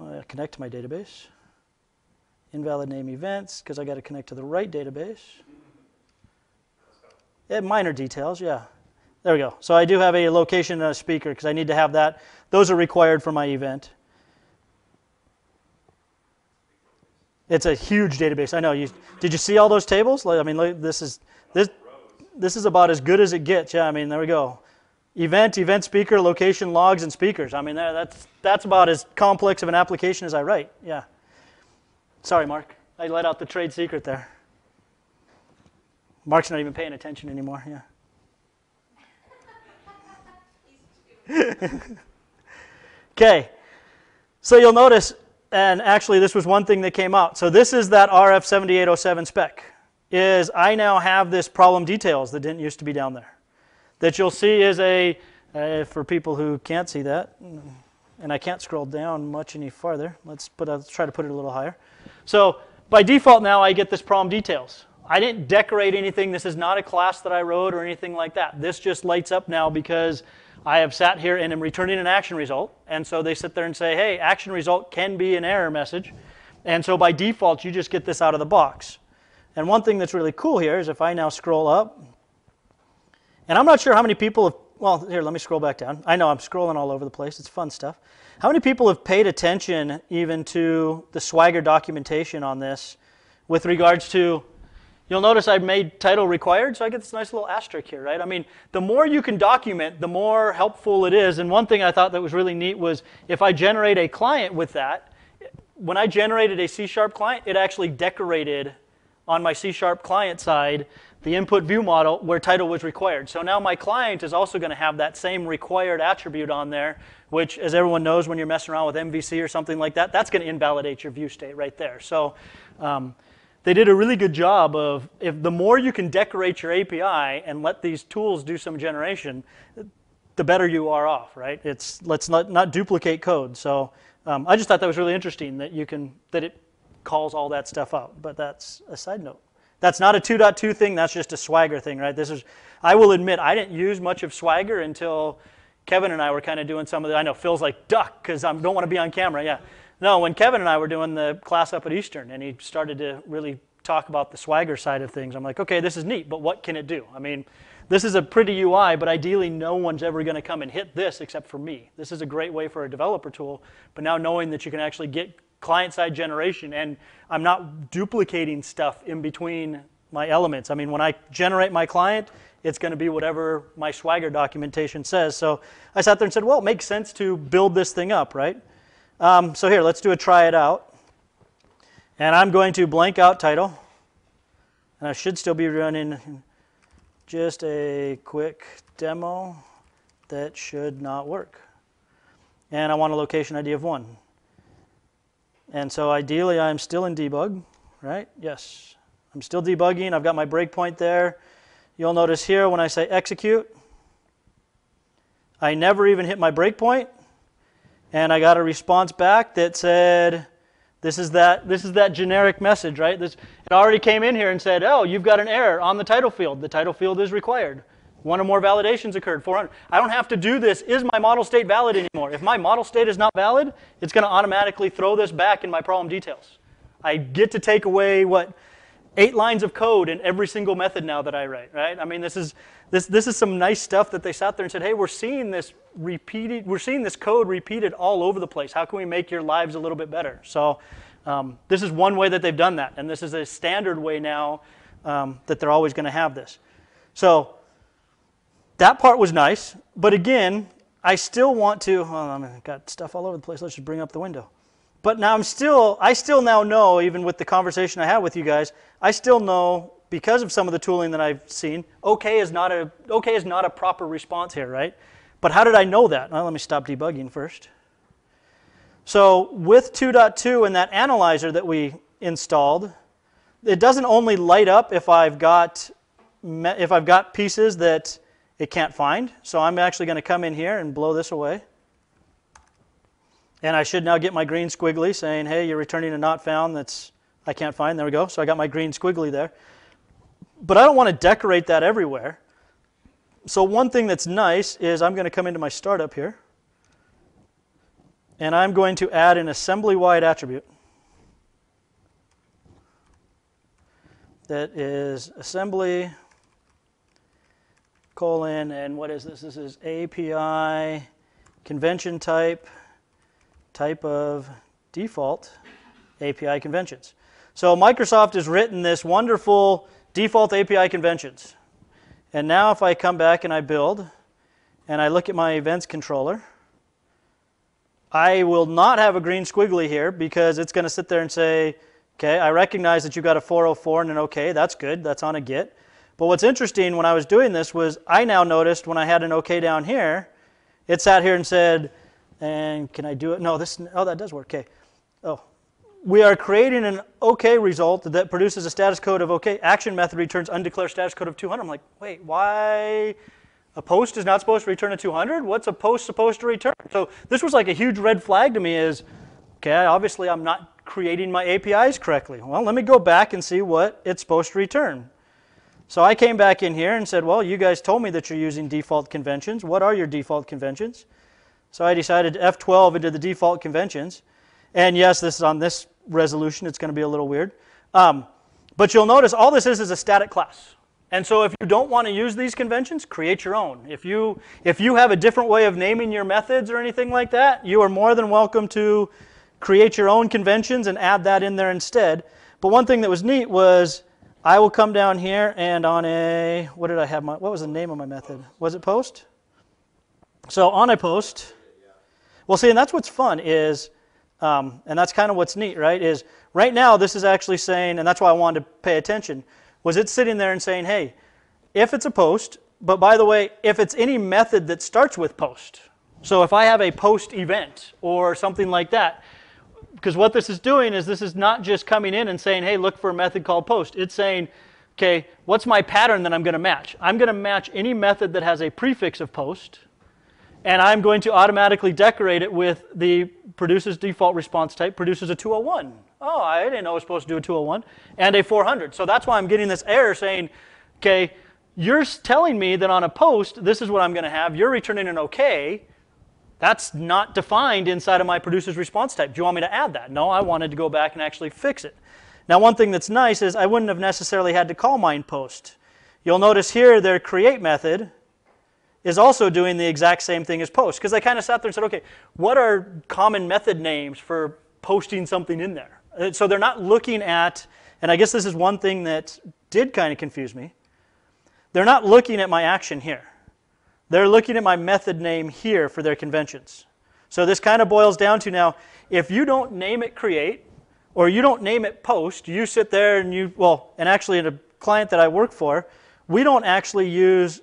I connect to my database. Invalid name events, because I got to connect to the right database. Minor details, yeah. There we go. So I do have a location and a speaker because I need to have that. Those are required for my event. It's a huge database. I know. Did you see all those tables? I mean, this is about as good as it gets. Yeah, I mean, there we go. Event speaker, location, logs, and speakers. I mean, that's about as complex of an application as I write. Yeah. Sorry, Mark. I let out the trade secret there. Mark's not even paying attention anymore. Yeah. Okay. So you'll notice, and actually this was one thing that came out. So this is that RF7807 spec. Is I now have this problem details that didn't used to be down there. That you'll see is for people who can't see that, and I can't scroll down much any farther. Let's try to put it a little higher. So by default now I get this problem details. I didn't decorate anything. This is not a class that I wrote or anything like that. This just lights up now because I have sat here and am returning an action result. And so they sit there and say, hey, action result can be an error message. And so by default, you just get this out of the box. And one thing that's really cool here is if I now scroll up, and I'm not sure how many people have, well, here, let me scroll back down. I know I'm scrolling all over the place. It's fun stuff. How many people have paid attention even to the Swagger documentation on this with regards to, you'll notice I've made title required, so I get this nice little asterisk here, right? I mean, the more you can document, the more helpful it is. And one thing I thought that was really neat was if I generate a client with that, when I generated a C# client, it actually decorated on my C# client side the input view model where title was required. So now my client is also going to have that same required attribute on there, which, as everyone knows, when you're messing around with MVC or something like that, that's going to invalidate your view state right there. So they did a really good job of, if the more you can decorate your API and let these tools do some generation, the better you are off, right? Let's not duplicate code. So I just thought that was really interesting that it calls all that stuff out. But that's a side note. That's not a 2.2 thing. That's just a Swagger thing, right? I will admit, I didn't use much of Swagger until Kevin and I were kind of doing some of the. I know Phil's like duck because I don't want to be on camera. Yeah. No, when Kevin and I were doing the class up at Eastern, and he started to really talk about the Swagger side of things, I'm like, okay, this is neat, but what can it do? I mean, this is a pretty UI, but ideally no one's ever going to come and hit this except for me. This is a great way for a developer tool, but now knowing that you can actually get client-side generation, and I'm not duplicating stuff in between my elements. I mean, when I generate my client, it's going to be whatever my Swagger documentation says. So I sat there and said, well, it makes sense to build this thing up, right? So here, let's do a try it out. And I'm going to blank out title. And I should still be running just a quick demo that should not work. And I want a location ID of 1. And so ideally, I'm still in debug, right? Yes, I'm still debugging. I've got my breakpoint there. You'll notice here when I say execute, I never even hit my breakpoint. And I got a response back that said, this is that generic message, right? It already came in here and said, oh, you've got an error on the title field. The title field is required. One or more validations occurred, 400. I don't have to do this. Is my model state valid anymore? If my model state is not valid, it's going to automatically throw this back in my problem details. I get to take away, 8 lines of code in every single method now that I write, right? I mean, this is some nice stuff that they sat there and said, hey, we're seeing this code repeated all over the place. How can we make your lives a little bit better? So this is one way that they've done that, and this is a standard way now that they're always going to have this. So that part was nice, but again, I still want to, I've got stuff all over the place. Let's just bring up the window. But now I still now know, even with the conversation I had with you guys, I still know, because of some of the tooling that I've seen, okay is not a proper response here, right? But how did I know that? Well, let me stop debugging first. So with 2.2 and that analyzer that we installed, it doesn't only light up if I've got pieces that it can't find. So I'm actually going to come in here and blow this away. And I should now get my green squiggly saying, hey, you're returning a not found I can't find. There we go. So I got my green squiggly there. But I don't want to decorate that everywhere. So one thing that's nice is I'm going to come into my startup here. And I'm going to add an assembly-wide attribute. That is assembly, colon, and what is this? This is API convention type of default API conventions. So Microsoft has written this wonderful default API conventions. And now if I come back and I build, and I look at my events controller, I will not have a green squiggly here because it's going to sit there and say, okay, I recognize that you've got a 404 and an OK. That's good. That's on a get. But what's interesting when I was doing this was I now noticed when I had an OK down here, it sat here and said, and can I do it? No, that does work. Okay. Oh, we are creating an OK result that produces a status code of OK. Action method returns undeclared status code of 200. I'm like, wait, why? A post is not supposed to return a 200? What's a post supposed to return? So this was like a huge red flag to me is, okay, obviously I'm not creating my APIs correctly. Well, let me go back and see what it's supposed to return. So I came back in here and said, well, you guys told me that you're using default conventions. What are your default conventions? So I decided to F12 into the default conventions. And yes, this is on this resolution. It's going to be a little weird. But you'll notice all this is a static class. And so if you don't want to use these conventions, create your own. If you have a different way of naming your methods or anything like that, you are more than welcome to create your own conventions and add that in there instead. But one thing that was neat was I will come down here and on a, what was the name of my method? Was it post? So on a post, well see, and that's what's fun is, and that's kind of what's neat, right, is right now this is actually saying, and that's why I wanted to pay attention, was it sitting there and saying, hey, if it's a post, but by the way, if it's any method that starts with post, so if I have a post event or something like that, because what this is doing is this is not just coming in and saying, hey, look for a method called post. It's saying, okay, what's my pattern that I'm going to match? I'm going to match any method that has a prefix of post, and I'm going to automatically decorate it with the produces default response type, produces a 201. Oh, I didn't know I was supposed to do a 201, and a 400. So that's why I'm getting this error saying, okay, you're telling me that on a post, this is what I'm going to have. You're returning an OK. That's not defined inside of my produces response type. Do you want me to add that? No, I wanted to go back and actually fix it. Now, one thing that's nice is I wouldn't have necessarily had to call mine post. You'll notice here their create method is also doing the exact same thing as post, because I kind of sat there and said, okay, what are common method names for posting something in there? So they're not looking at, and I guess this is one thing that did kind of confuse me, they're not looking at my action here. They're looking at my method name here for their conventions. So this kind of boils down to now, if you don't name it create, or you don't name it post, you sit there and and actually in a client that I work for, we don't actually use,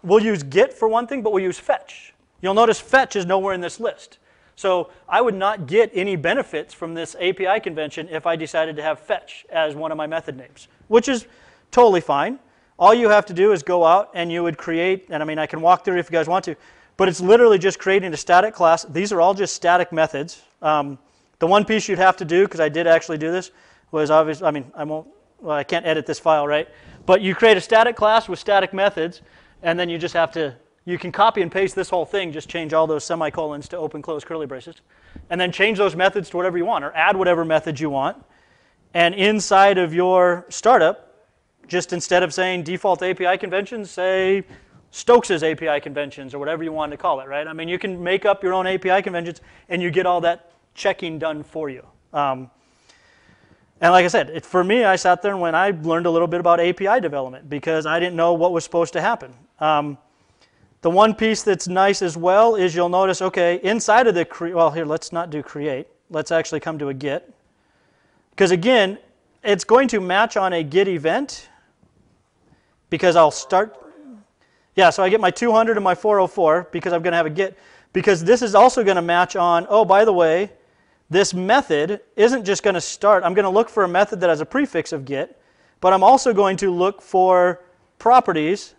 we'll use get for one thing, but we'll use fetch. You'll notice fetch is nowhere in this list. So I would not get any benefits from this API convention if I decided to have fetch as one of my method names, which is totally fine. All you have to do is go out and you would create, and I mean I can walk through if you guys want to, but it's literally just creating a static class. These are all just static methods. The one piece you'd have to do, because I did actually do this, was obviously, I can't edit this file, right? But you create a static class with static methods, and then you just have to, you can copy and paste this whole thing, just change all those semicolons to open, close curly braces, and then change those methods to whatever you want, or add whatever methods you want. And inside of your startup, just instead of saying default API conventions, say Stokes' API conventions, or whatever you want to call it, right? I mean, you can make up your own API conventions, and you get all that checking done for you. And like I said, for me, I sat there and when I learned a little bit about API development, because I didn't know what was supposed to happen. The one piece that's nice as well is you'll notice, okay, inside of the here, let's not do create. Let's actually come to a get. Because again, it's going to match on a get event, because I'll start, so I get my 200 and my 404 because I'm going to have a get. because this is also going to match on, oh, by the way, this method isn't just going to start. I'm going to look for a method that has a prefix of get, but I'm also going to look for properties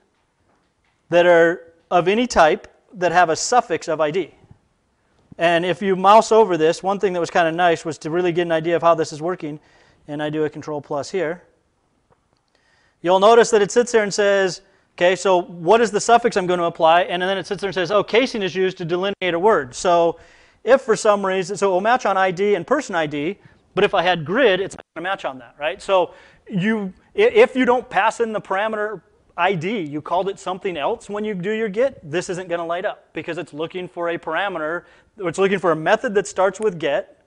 that are of any type that have a suffix of ID. And if you mouse over this, one thing that was kind of nice was to really get an idea of how this is working, and I do a Control plus here. You'll notice that it sits there and says, okay, so what is the suffix I'm going to apply? And then it sits there and says, oh, casing is used to delineate a word. So if for some reason, so it will match on ID and person ID, but if I had grid, it's not going to match on that, right? So if you don't pass in the parameter ID, you called it something else when you do your get, this isn't going to light up because it's looking for a parameter, it's looking for a method that starts with get,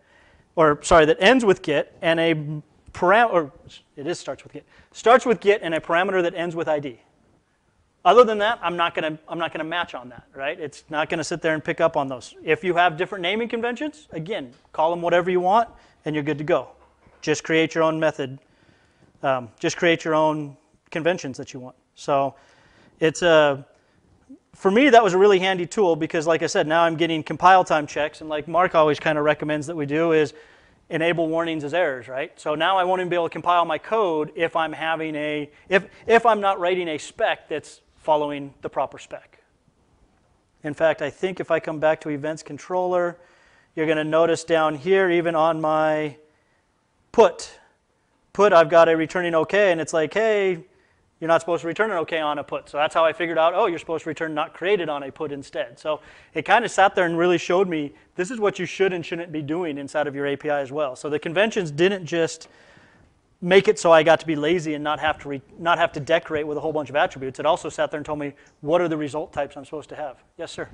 or sorry, that ends with get, and a parameter, or it is starts with get and a parameter that ends with ID. Other than that, I'm not going to match on that, right? It's not going to sit there and pick up on those. If you have different naming conventions, again, call them whatever you want, and you're good to go. Just create your own method. Just create your own conventions that you want. So it's for me, that was a really handy tool because, like I said, now I'm getting compile time checks, and like Mark always kind of recommends that we do is enable warnings as errors, right? So now I won't even be able to compile my code if I'm having if I'm not writing a spec that's following the proper spec. In fact, I think if I come back to events controller, you're going to notice down here, even on my put, I've got a returning OK, and it's like, hey, you're not supposed to return an OK on a put. So that's how I figured out, oh, you're supposed to return not created on a put instead. So it kind of sat there and really showed me this is what you should and shouldn't be doing inside of your API as well. So the conventions didn't just make it so I got to be lazy and not have to decorate with a whole bunch of attributes. It also sat there and told me what are the result types I'm supposed to have. Yes, sir.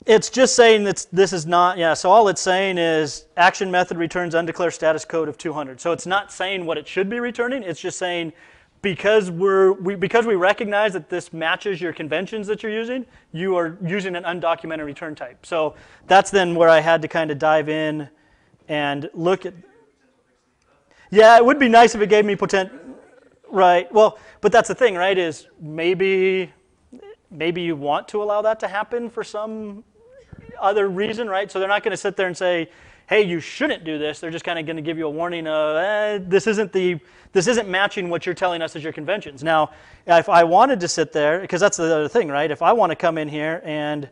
It's just saying that this is not, yeah, so all it's saying is action method returns undeclared status code of 200. So it's not saying what it should be returning. It's just saying because we recognize that this matches your conventions that you're using, you are using an undocumented return type. So that's then where I had to kind of dive in and look at. Yeah, it would be nice if it gave me right. Well, but that's the thing, right, is maybe you want to allow that to happen for some other reason, right? So they're not going to sit there and say, hey, you shouldn't do this. They're just kind of going to give you a warning of, this isn't matching what you're telling us as your conventions. Now, if I wanted to sit there, because that's the other thing, right? If I want to come in here and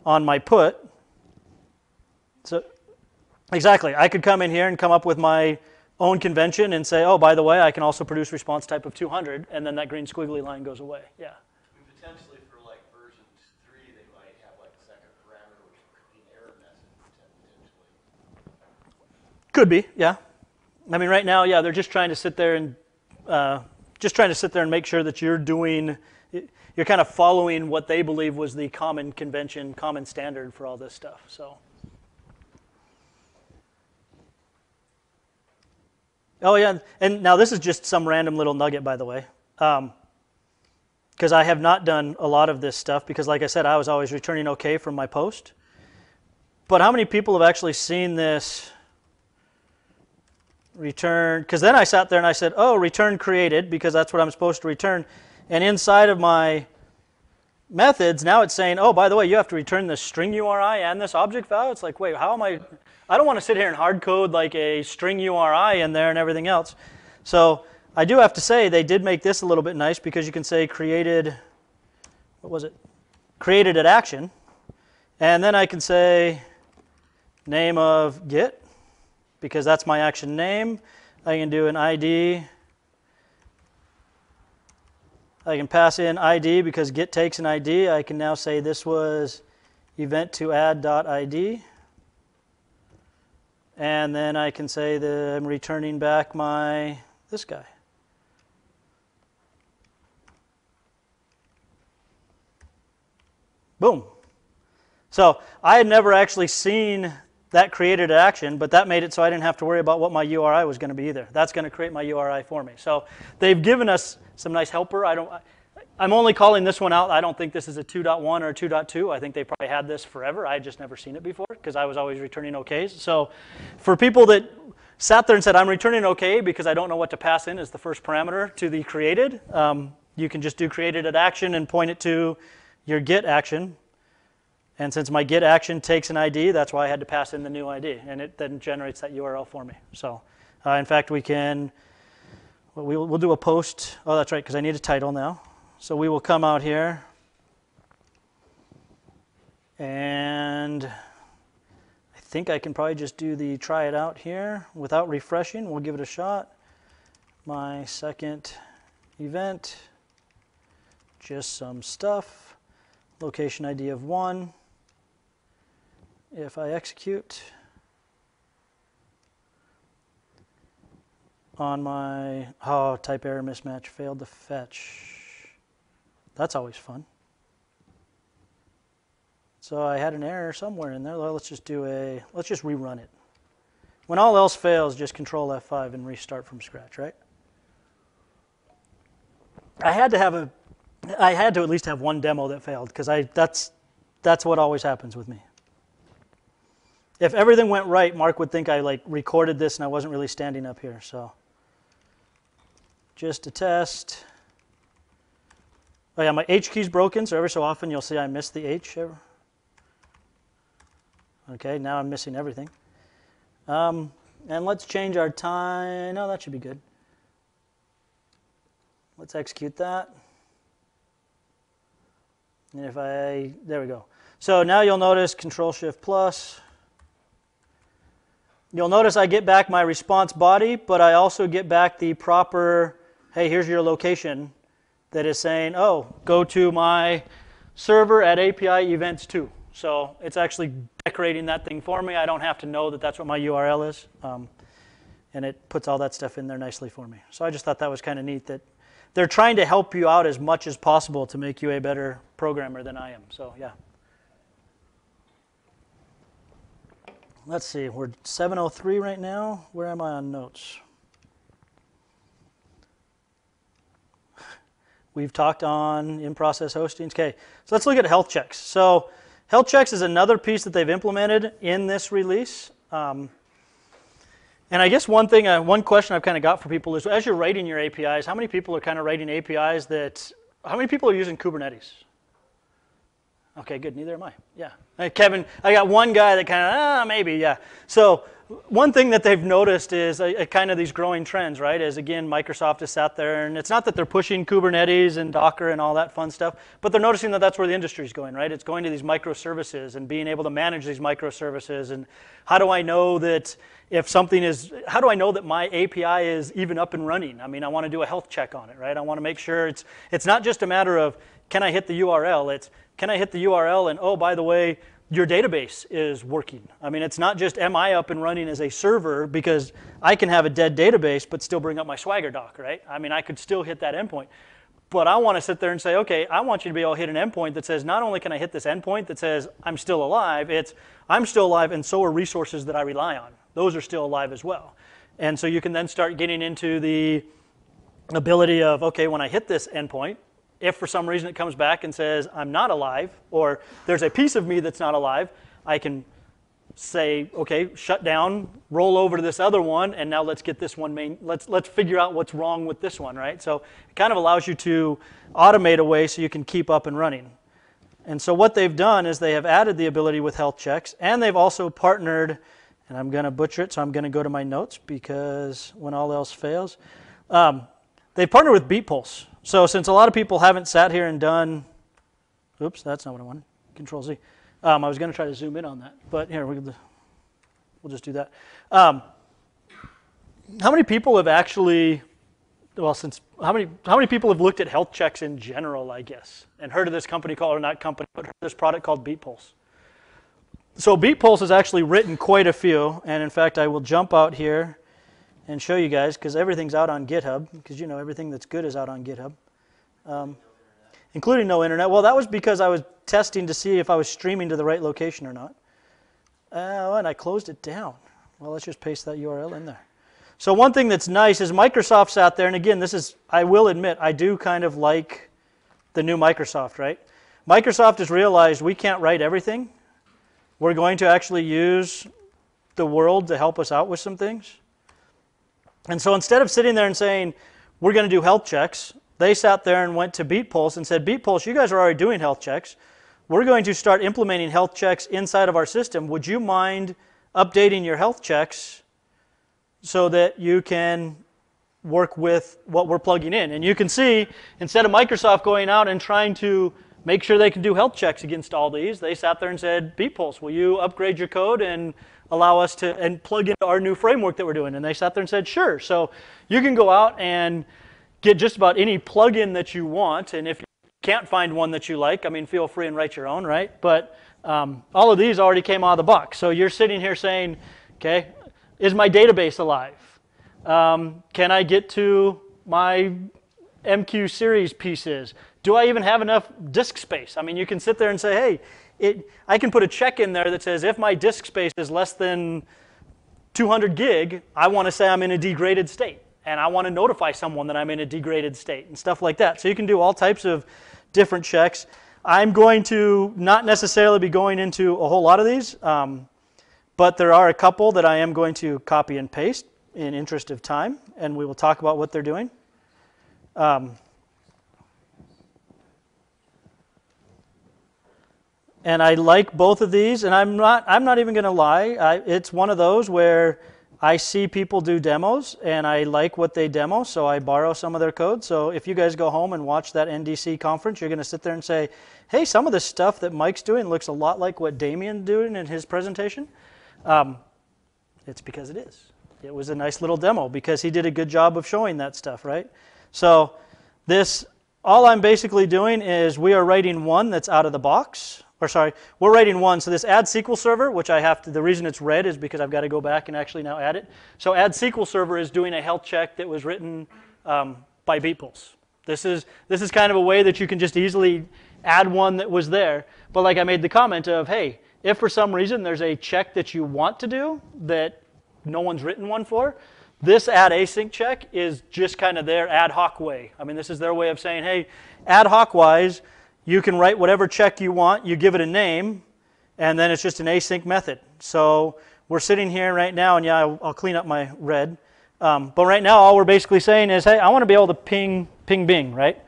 on my put, so exactly, I could come in here and come up with my own convention and say, oh, by the way, I can also produce response type of 200, and then that green squiggly line goes away. Yeah. Potentially for like version 3, they might have like a second parameter, which could be an error message potentially. Could be, yeah. I mean, right now, yeah, they're just trying to sit there and make sure that you're kind of following what they believe was the common convention, common standard for all this stuff. So. Oh yeah, and now this is just some random little nugget, by the way. Because I have not done a lot of this stuff because, like I said, I was always returning OK from my post. But how many people have actually seen this return? Because then I sat there and I said, oh, return created, because that's what I'm supposed to return. And inside of my methods, now it's saying, oh, by the way, you have to return this string URI and this object value. It's like, wait, how am I don't want to sit here and hard code like a string URI in there and everything else. So I do have to say they did make this a little bit nice because you can say created, what was it? Created at action. And then I can say name of get, because that's my action name. I can do an ID. I can pass in ID because get takes an ID. I can now say this was event to add.id. And then I can say that I'm returning back this guy. Boom. So I had never actually seen that created action, but that made it so I didn't have to worry about what my URI was going to be either. That's going to create my URI for me. So they've given us some nice helper. I'm only calling this one out. I don't think this is a 2.1 or a 2.2. I think they probably had this forever. I had just never seen it before because I was always returning OKs. So for people that sat there and said, I'm returning OK because I don't know what to pass in as the first parameter to the created, you can just do created@action and point it to your get action. And since my get action takes an ID, that's why I had to pass in the new ID, and it then generates that URL for me. So, in fact, we can. We'll do a post. Oh, that's right, because I need a title now. So we will come out here, and I think I can probably just do the try it out here without refreshing. We'll give it a shot. My second event, just some stuff. Location ID of 1. If I execute on my, type error mismatch, failed to fetch. That's always fun. So I had an error somewhere in there. Well, let's just rerun it. When all else fails, just Control F5 and restart from scratch, right? I had to at least have one demo that failed, because that's what always happens with me. If everything went right, Mark would think I recorded this and I wasn't really standing up here. So just to test. Oh yeah, my H key's broken, so every so often you'll see I miss the H. Okay, now I'm missing everything. And let's change our time. No, that should be good. Let's execute that. And there we go. So now you'll notice Control-Shift+. You'll notice I get back my response body, but I also get back the proper, hey, here's your location, that is saying, oh, go to my server at API events 2. So it's actually decorating that thing for me. I don't have to know that that's what my URL is. And it puts all that stuff in there nicely for me. So I just thought that was kind of neat that they're trying to help you out as much as possible to make you a better programmer than I am. So yeah. Let's see, we're 7:03 right now. Where am I on notes? We've talked on in-process hostings. Okay, so let's look at health checks. So health checks is another piece that they've implemented in this release. And I guess one question I've kind of got for people is, as you're writing your APIs, how many people are kind of writing APIs how many people are using Kubernetes? Okay, good, neither am I. Yeah. Hey, Kevin, I got one guy that kind of, maybe, yeah. So one thing that they've noticed is kind of these growing trends, right? Is again, Microsoft has sat there, and it's not that they're pushing Kubernetes and Docker and all that fun stuff, but they're noticing that that's where the industry is going, right? It's going to these microservices and being able to manage these microservices. And how do I know that how do I know that my API is even up and running? I mean, I want to do a health check on it, right? I want to make sure it's not just a matter of, can I hit the URL? It's, can I hit the URL and, oh, by the way, your database is working. I mean, it's not just, am I up and running as a server, because I can have a dead database but still bring up my Swagger doc, right? I mean, I could still hit that endpoint. But I want to sit there and say, okay, I want you to be able to hit an endpoint that says, not only can I hit this endpoint that says I'm still alive, it's I'm still alive and so are resources that I rely on. Those are still alive as well. And so you can then start getting into the ability of, okay, when I hit this endpoint, if for some reason it comes back and says I'm not alive, or there's a piece of me that's not alive, I can say, okay, shut down, roll over to this other one, and now let's get this one let's figure out what's wrong with this one, right? So it kind of allows you to automate a way so you can keep up and running. And so what they've done is they have added the ability with health checks, and they've also partnered, and I'm going to butcher it, so I'm going to go to my notes, because when all else fails, they partnered with Beatpulse. So since a lot of people haven't sat here and done, oops, that's not what I wanted, Control Z. I was going to try to zoom in on that, but here, we'll just do that. How many people have actually, well, how many people have looked at health checks in general, I guess, and heard of this company called, or not company, but heard of this product called Beatpulse? So Beatpulse has actually written quite a few, and in fact, I will jump out here and show you guys, because everything's out on GitHub, because you know everything that's good is out on GitHub, including no internet. Well, that was because I was testing to see if I was streaming to the right location or not. And I closed it down. Well, let's just paste that URL in there. So one thing that's nice is Microsoft's out there, and again, I will admit, I do kind of like the new Microsoft, right? Microsoft has realized we can't write everything. We're going to actually use the world to help us out with some things. And so instead of sitting there and saying, we're going to do health checks, they sat there and went to BeatPulse and said, BeatPulse, you guys are already doing health checks. We're going to start implementing health checks inside of our system. Would you mind updating your health checks so that you can work with what we're plugging in? And you can see, instead of Microsoft going out and trying to make sure they can do health checks against all these, they sat there and said, BeatPulse, will you upgrade your code and allow us to and plug into our new framework that we're doing? And they sat there and said, sure. So you can go out and get just about any plugin that you want. And if you can't find one that you like, I mean, feel free and write your own, right? But all of these already came out of the box. So you're sitting here saying, okay, is my database alive? Can I get to my MQ series pieces? Do I even have enough disk space? I mean, you can sit there and say, hey, I can put a check in there that says if my disk space is less than 200 gig, I want to say I'm in a degraded state. And I want to notify someone that I'm in a degraded state and stuff like that. So you can do all types of different checks. I'm going to not necessarily be going into a whole lot of these, but there are a couple that I am going to copy and paste in interest of time, and we will talk about what they're doing. And I like both of these, and I'm not even going to lie. It's one of those where I see people do demos, and I like what they demo, so I borrow some of their code. So if you guys go home and watch that NDC conference, you're going to sit there and say, hey, some of the stuff that Mike's doing looks a lot like what Damien's doing in his presentation. It's because it is. It was a nice little demo because he did a good job of showing that stuff, right? So all I'm basically doing is we are writing one that's out of the box. We're writing one. So this add SQL server, which I have to, the reason it's red is because I've got to go back and actually now add it. So add SQL server is doing a health check that was written by BeatPulse. This is kind of a way that you can just easily add one that was there. But like I made the comment of, hey, if for some reason there's a check that you want to do that no one's written one for, this add async check is just kind of their ad hoc way. I mean, this is their way of saying, hey, ad hoc wise, you can write whatever check you want, you give it a name, and then it's just an async method. So we're sitting here right now, and yeah, I'll clean up my red. But right now, all we're basically saying is, hey, I want to be able to ping Bing, right?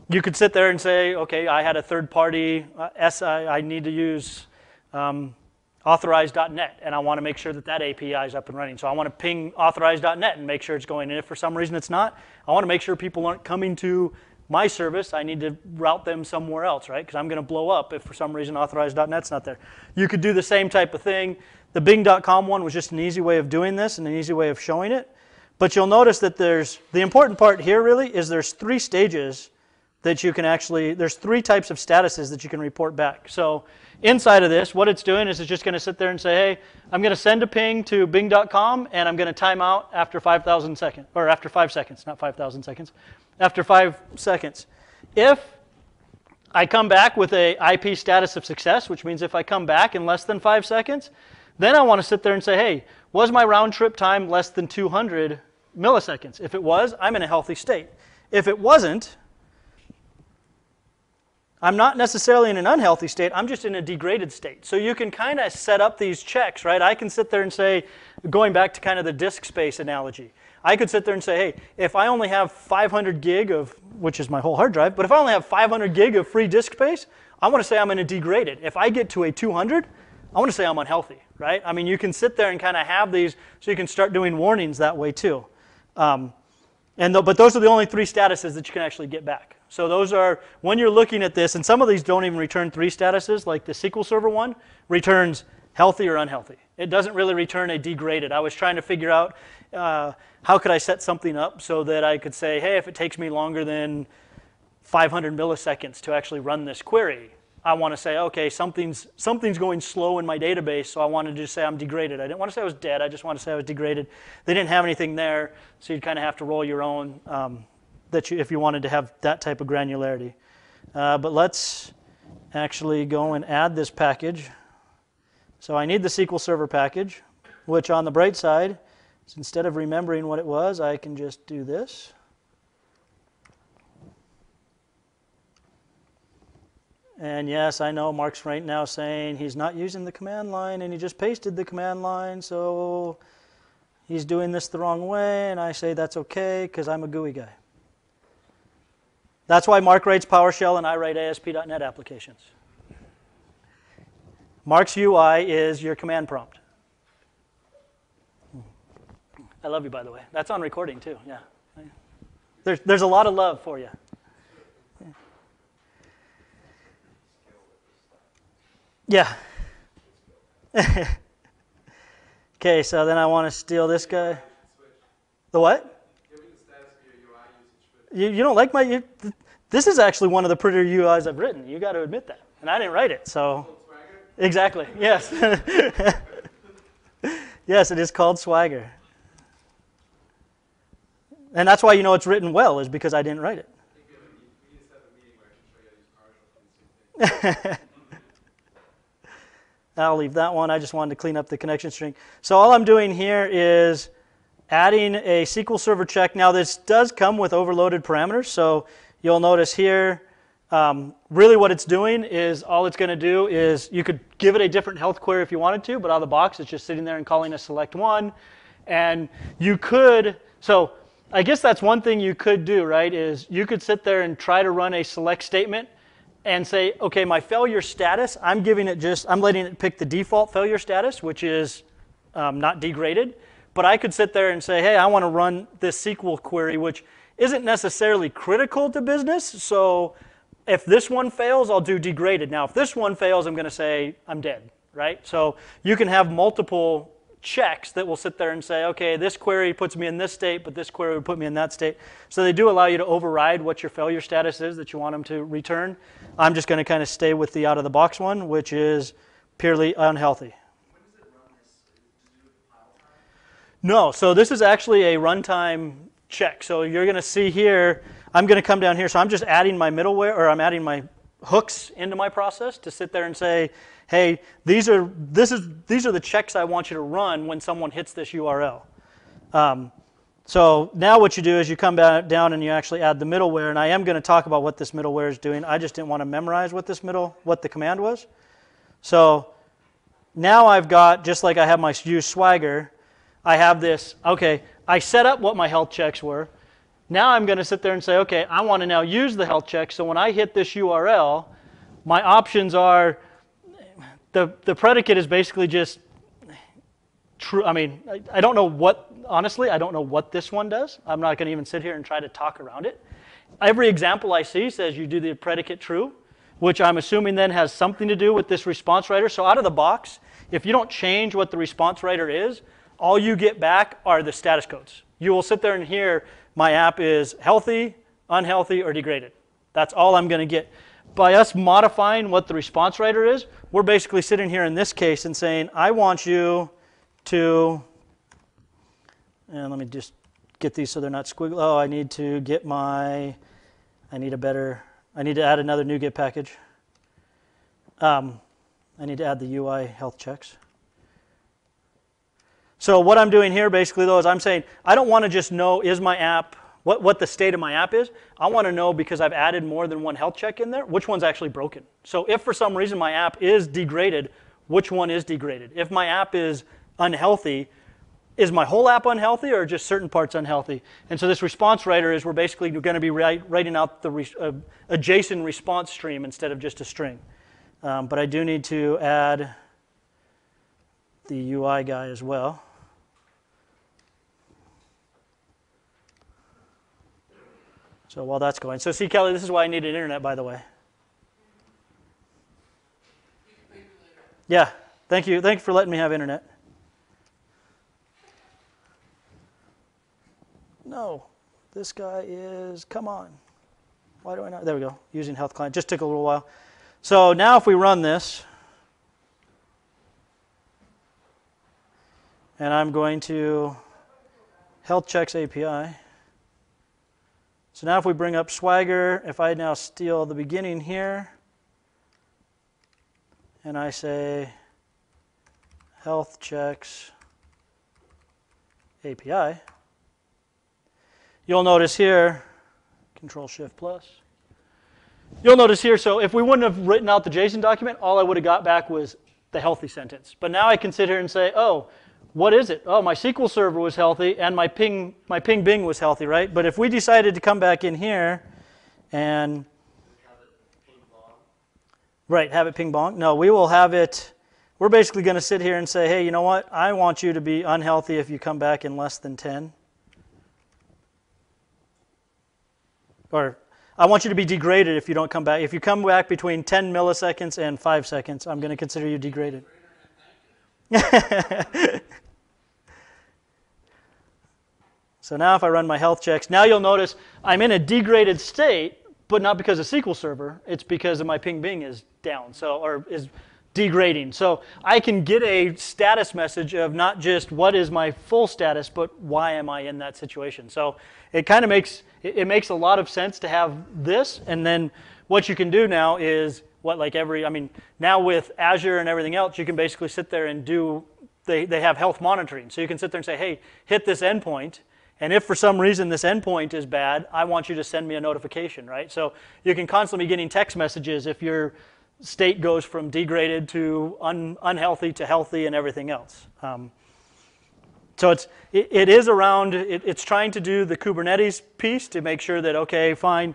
You could sit there and say, okay, I had a third-party I need to use authorized.net, and I want to make sure that API is up and running. So I want to ping authorized.net and make sure it's going. And if for some reason it's not, I want to make sure people aren't coming to my service. I need to route them somewhere else, right? Because I'm going to blow up if for some reason authorized.net's not there. You could do the same type of thing. The Bing.com one was just an easy way of doing this and an easy way of showing it. But you'll notice that the important part here really is there's 3 stages that you can there's 3 types of statuses that you can report back. So inside of this, what it's doing is it's just going to sit there and say, hey, I'm going to send a ping to Bing.com, and I'm going to time out after 5,000 seconds, or after 5 seconds, not 5,000 seconds, after 5 seconds. If I come back with a IP status of success, which means if I come back in less than 5 seconds, then I want to sit there and say, hey, was my round trip time less than 200 milliseconds? If it was, I'm in a healthy state. If it wasn't, I'm not necessarily in an unhealthy state, I'm just in a degraded state. So you can kind of set up these checks, right? I can sit there and say, going back to kind of the disk space analogy, I could sit there and say, hey, if I only have 500 gig of, which is my whole hard drive, but if I only have 500 gig of free disk space, I want to say I'm in a degraded. If I get to a 200, I want to say I'm unhealthy, right? I mean, you can sit there and kind of have these, so you can start doing warnings that way too. But those are the only 3 statuses that you can actually get back. So those are, when you're looking at this, and some of these don't even return 3 statuses, like the SQL Server one returns healthy or unhealthy. It doesn't really return a degraded. I was trying to figure out how could I set something up so that I could say, hey, if it takes me longer than 500 milliseconds to actually run this query, I want to say, okay, something's going slow in my database, so I wanted to just say I'm degraded. I didn't want to say I was dead. I just wanted to say I was degraded. They didn't have anything there, so you'd kind of have to roll your own if you wanted to have that type of granularity. But let's actually go and add this package. So I need the SQL Server package, which on the bright side, is instead of remembering what it was, I can just do this. And yes, I know Mark's right now saying he's not using the command line and he just pasted the command line, so he's doing this the wrong way, and I say that's okay because I'm a GUI guy. That's why Mark writes PowerShell and I write ASP.NET applications. Mark's UI is your command prompt. I love you, by the way. That's on recording, too. Yeah. There's a lot of love for you. Yeah. Okay, so then I want to steal this guy. The what? You don't like my... this is actually one of the prettier UIs I've written. You got to admit that. And I didn't write it, so... Exactly, yes. Yes, it is called Swagger. And that's why you know it's written well, is because I didn't write it. I'll leave that one. I just wanted to clean up the connection string. So all I'm doing here is adding a SQL Server check. Now this does come with overloaded parameters. So you'll notice here, really what it's doing is all it's going to do is you could give it a different health query if you wanted to, but out of the box it's just sitting there and calling a select one. And you could, so I guess that's one thing you could do, right, is you could sit there and try to run a select statement and say, okay, my failure status, I'm letting it pick the default failure status, which is not degraded. But I could sit there and say, hey, I want to run this SQL query, which isn't necessarily critical to business. So if this one fails, I'll do degraded. Now, if this one fails, I'm going to say I'm dead, right? So you can have multiple checks that will sit there and say, okay, this query puts me in this state, but this query would put me in that state. So they do allow you to override what your failure status is that you want them to return. I'm just going to kind of stay with the out-of-the-box one, which is purely unhealthy. When does it run this? Does it do it file time? No, so this is actually a runtime check. So you're going to see here, I'm going to come down here. So I'm just adding my middleware, or I'm adding my hooks into my process to sit there and say, hey, these are the checks I want you to run when someone hits this URL. So now what you do is you come back down and you actually add the middleware, and I am going to talk about what this middleware is doing. I just didn't want to memorize what the command was. So now I've got, just like I have my use Swagger, I have this, okay, I set up what my health checks were. Now I'm going to sit there and say, okay, I want to now use the health check, so when I hit this URL, my options are, the predicate is basically just true. I mean, I don't know what, honestly, I don't know what this one does. I'm not going to even sit here and try to talk around it. Every example I see says you do the predicate true, which I'm assuming then has something to do with this response writer. So out of the box, if you don't change what the response writer is, all you get back are the status codes. You will sit there and hear my app is healthy, unhealthy, or degraded. That's all I'm going to get. By us modifying what the response writer is, we're basically sitting here in this case and saying, I want you to, and let me just get these so they're not squiggly. Oh, I need to get I need to add another NuGet package. I need to add the UI health checks. So what I'm doing here basically though is I'm saying, I don't want to just know is my app, what the state of my app is. I want to know, because I've added more than one health check in there, which one's actually broken. So if for some reason my app is degraded, which one is degraded? If my app is unhealthy, is my whole app unhealthy or just certain parts unhealthy? And so this response writer is we're basically going to be writing out a JSON response stream instead of just a string. But I do need to add the UI guy as well. So while that's going, so see, Kelly, this is why I needed internet, by the way. Yeah, thank you. Thank you for letting me have internet. No, this guy is, come on. Why do I not? There we go, using health client. Just took a little while. So now if we run this, and I'm going to health checks API. So now if we bring up Swagger, if I now steal the beginning here, and I say health checks API, you'll notice here, Control-Shift+. You'll notice here, so if we wouldn't have written out the JSON document, all I would have got back was the healthy sentence. But now I can sit here and say, oh, what is it? Oh, my SQL server was healthy and my ping bing was healthy, right? But if we decided to come back in here and Have it ping pong. right, have it ping pong. No, we will have it. We're basically going to sit here and say, hey, you know what? I want you to be unhealthy if you come back in less than 10. Or I want you to be degraded if you don't come back. If you come back between 10 milliseconds and 5 seconds, I'm going to consider you degraded. So now if I run my health checks, now you'll notice I'm in a degraded state, but not because of SQL Server. It's because of my ping bing is down, or is degrading. So I can get a status message of not just what is my full status, but why am I in that situation. So it kind of makes a lot of sense to have this, and then what you can do now is now with Azure and everything else, you can basically sit there and they have health monitoring. So you can sit there and say, hey, hit this endpoint, and if for some reason this endpoint is bad, I want you to send me a notification, right? So you can constantly be getting text messages if your state goes from degraded to unhealthy to healthy and everything else. So it is around, it's trying to do the Kubernetes piece to make sure that, okay, fine,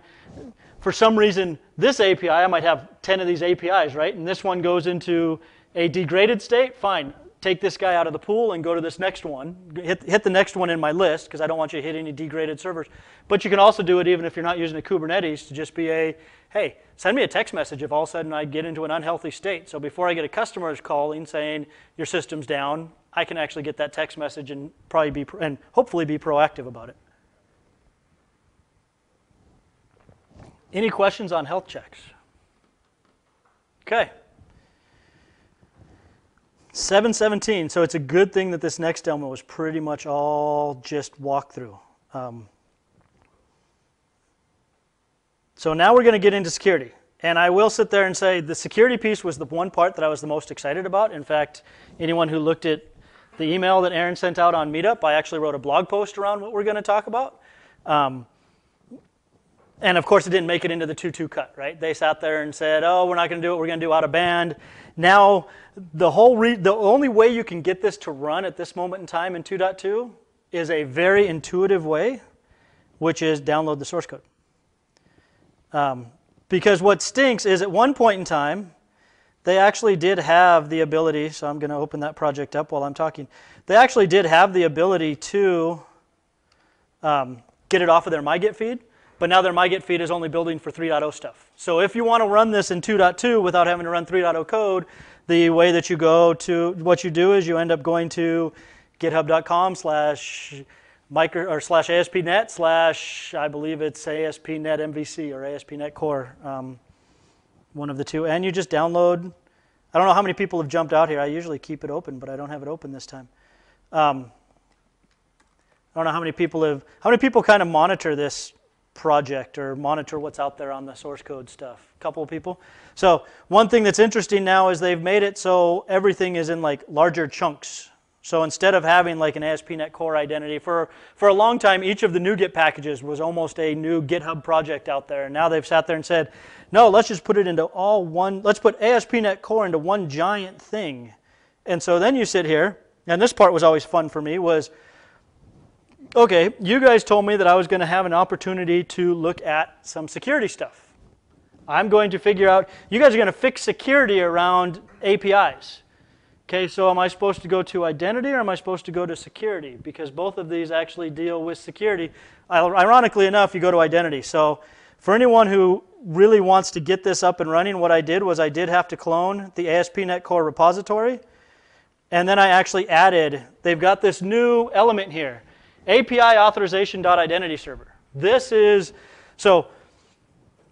for some reason, this API, I might have 10 of these APIs, right? And this one goes into a degraded state, fine. Take this guy out of the pool and go to this next one. Hit the next one in my list, because I don't want you to hit any degraded servers. But you can also do it even if you're not using a Kubernetes to just be hey, send me a text message if all of a sudden I get into an unhealthy state. So before I get a customer calling saying your system's down, I can actually get that text message and hopefully be proactive about it. Any questions on health checks? Okay. 7:17, so it's a good thing that this next demo was pretty much all just walkthrough. So now we're going to get into security. And I will sit there and say the security piece was the one part that I was the most excited about. In fact, anyone who looked at the email that Aaron sent out on Meetup, I actually wrote a blog post around what we're going to talk about. And of course, it didn't make it into the 2.2 cut, right? They sat there and said, oh, we're not going to do it. We're going to do out of band. Now, the only way you can get this to run at this moment in time in 2.2 is a very intuitive way, which is download the source code. Because what stinks is at one point in time, they actually did have the ability, so I'm going to open that project up while I'm talking. They actually did have the ability to get it off of their MyGet feed. But now their MyGet feed is only building for 3.0 stuff. So if you want to run this in 2.2 without having to run 3.0 code, the way that you go to, what you do is you end up going to github.com/ASP.NET/ I believe it's ASP.NET MVC or ASP.NET Core, one of the two. And you just download. I don't know how many people have jumped out here. I usually keep it open, but I don't have it open this time. I don't know how many people kind of monitor this project or monitor what's out there on the source code stuff. A couple of people. So one thing that's interesting now is they've made it so everything is in like larger chunks. So instead of having like an ASP.NET Core identity, for a long time, each of the NuGet packages was almost a new GitHub project out there. And now they've sat there and said, no, let's just put it into all one, let's put ASP.NET Core into one giant thing. And so then you sit here, and this part was always fun for me, was, okay, you guys told me that I was going to have an opportunity to look at some security stuff. I'm going to figure out, you guys are going to fix security around APIs. Okay, so am I supposed to go to identity or am I supposed to go to security? Because both of these actually deal with security. Ironically enough, you go to identity. So for anyone who really wants to get this up and running, what I did was I did have to clone the ASP.NET Core repository. And then I actually added, they've got this new element here. API authorization.identity server. This is, so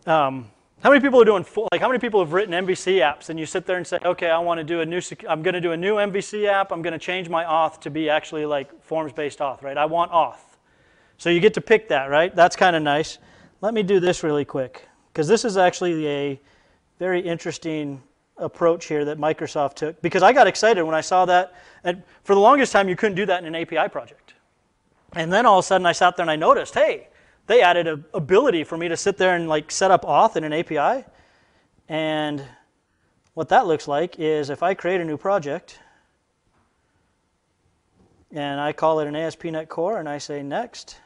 how many people are doing, how many people have written MVC apps and you sit there and say, okay, I'm going to do a new MVC app, I'm going to change my auth to be actually like forms-based auth, right? I want auth. So you get to pick that, right? That's kind of nice. Let me do this really quick, because this is actually a very interesting approach here that Microsoft took, because I got excited when I saw that. And for the longest time, you couldn't do that in an API project. And then all of a sudden I sat there and I noticed, hey, they added an ability for me to sit there and like set up auth in an API. And what that looks like is if I create a new project and I call it an ASP.NET Core and I say next,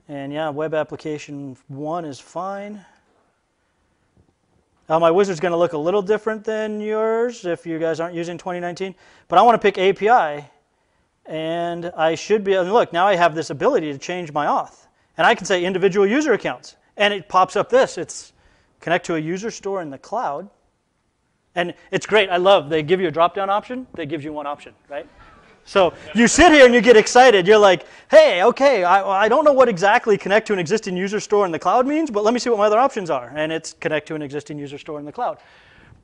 And yeah, web application 1 is fine. My wizard's going to look a little different than yours if you guys aren't using 2019. But I want to pick API. And I should be able to look. Now I have this ability to change my auth. And I can say individual user accounts. And it pops up this. It's connect to a user store in the cloud. And it's great. I love they give you a drop-down option. They give you one option, right? So you sit here and you get excited. You're like, hey, okay, I don't know what exactly connect to an existing user store in the cloud means, but let me see what my other options are. And it's connect to an existing user store in the cloud.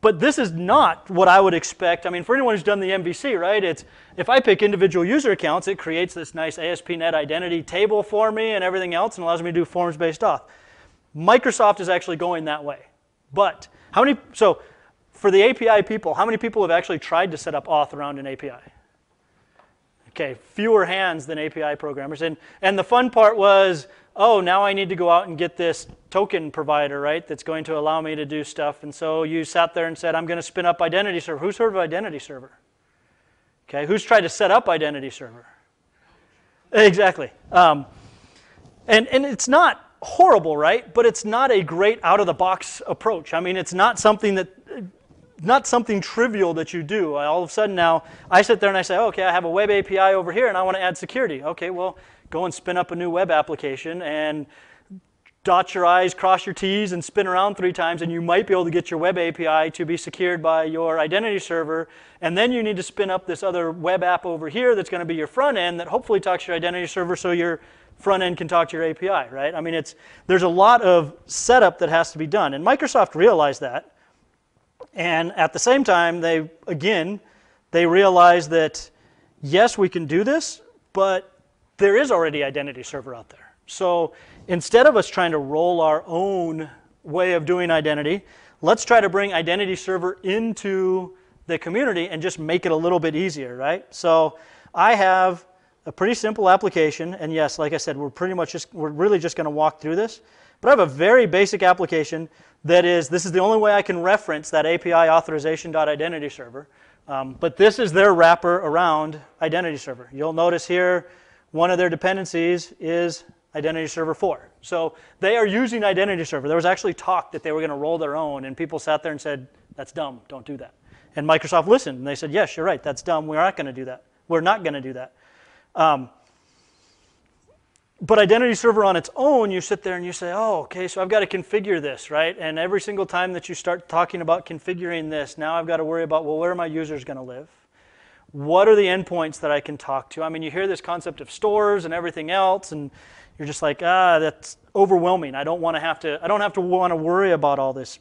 But this is not what I would expect. I mean, for anyone who's done the MVC, right, it's if I pick individual user accounts, it creates this nice ASP.NET identity table for me and everything else and allows me to do forms-based auth. Microsoft is actually going that way. But how many, so for the API people, how many people have actually tried to set up auth around an API? Okay, fewer hands than API programmers. And the fun part was, oh, now I need to go out and get this token provider, right, that's going to allow me to do stuff. And so you sat there and said, I'm going to spin up identity server. Who's heard of identity server? Okay, who's tried to set up identity server? Exactly. And it's not horrible, right? But it's not a great out-of-the-box approach. I mean, it's not something that, not something trivial that you do. All of a sudden now, I sit there and I say, okay, I have a web API over here and I want to add security. Okay, well, go and spin up a new web application and dot your I's, cross your T's, and spin around 3 times, and you might be able to get your web API to be secured by your identity server. And then you need to spin up this other web app over here that's going to be your front end that hopefully talks to your identity server so your front end can talk to your API, right? I mean, there's a lot of setup that has to be done. And Microsoft realized that. And at the same time, they realized that, yes, we can do this, but there is already identity server out there. So instead of us trying to roll our own way of doing identity, let's try to bring identity server into the community and just make it a little bit easier, right? So I have a pretty simple application, and yes, like I said, we're really just going to walk through this. But I have a very basic application that is, this is the only way I can reference that API authorization.identity server. But this is their wrapper around identity server. You'll notice here, one of their dependencies is identity server 4. So they are using identity server. There was actually talk that they were going to roll their own, and people sat there and said, that's dumb, don't do that. And Microsoft listened, and they said, yes, you're right, that's dumb, we're not going to do that. We're not going to do that. But identity server on its own, you sit there and you say, oh, okay, so I've got to configure this, right? And every single time that you start talking about configuring this, now I've got to worry about, well, where are my users going to live? What are the endpoints that I can talk to? I mean, you hear this concept of stores and everything else, and you're just like, that's overwhelming. I don't want to worry about all this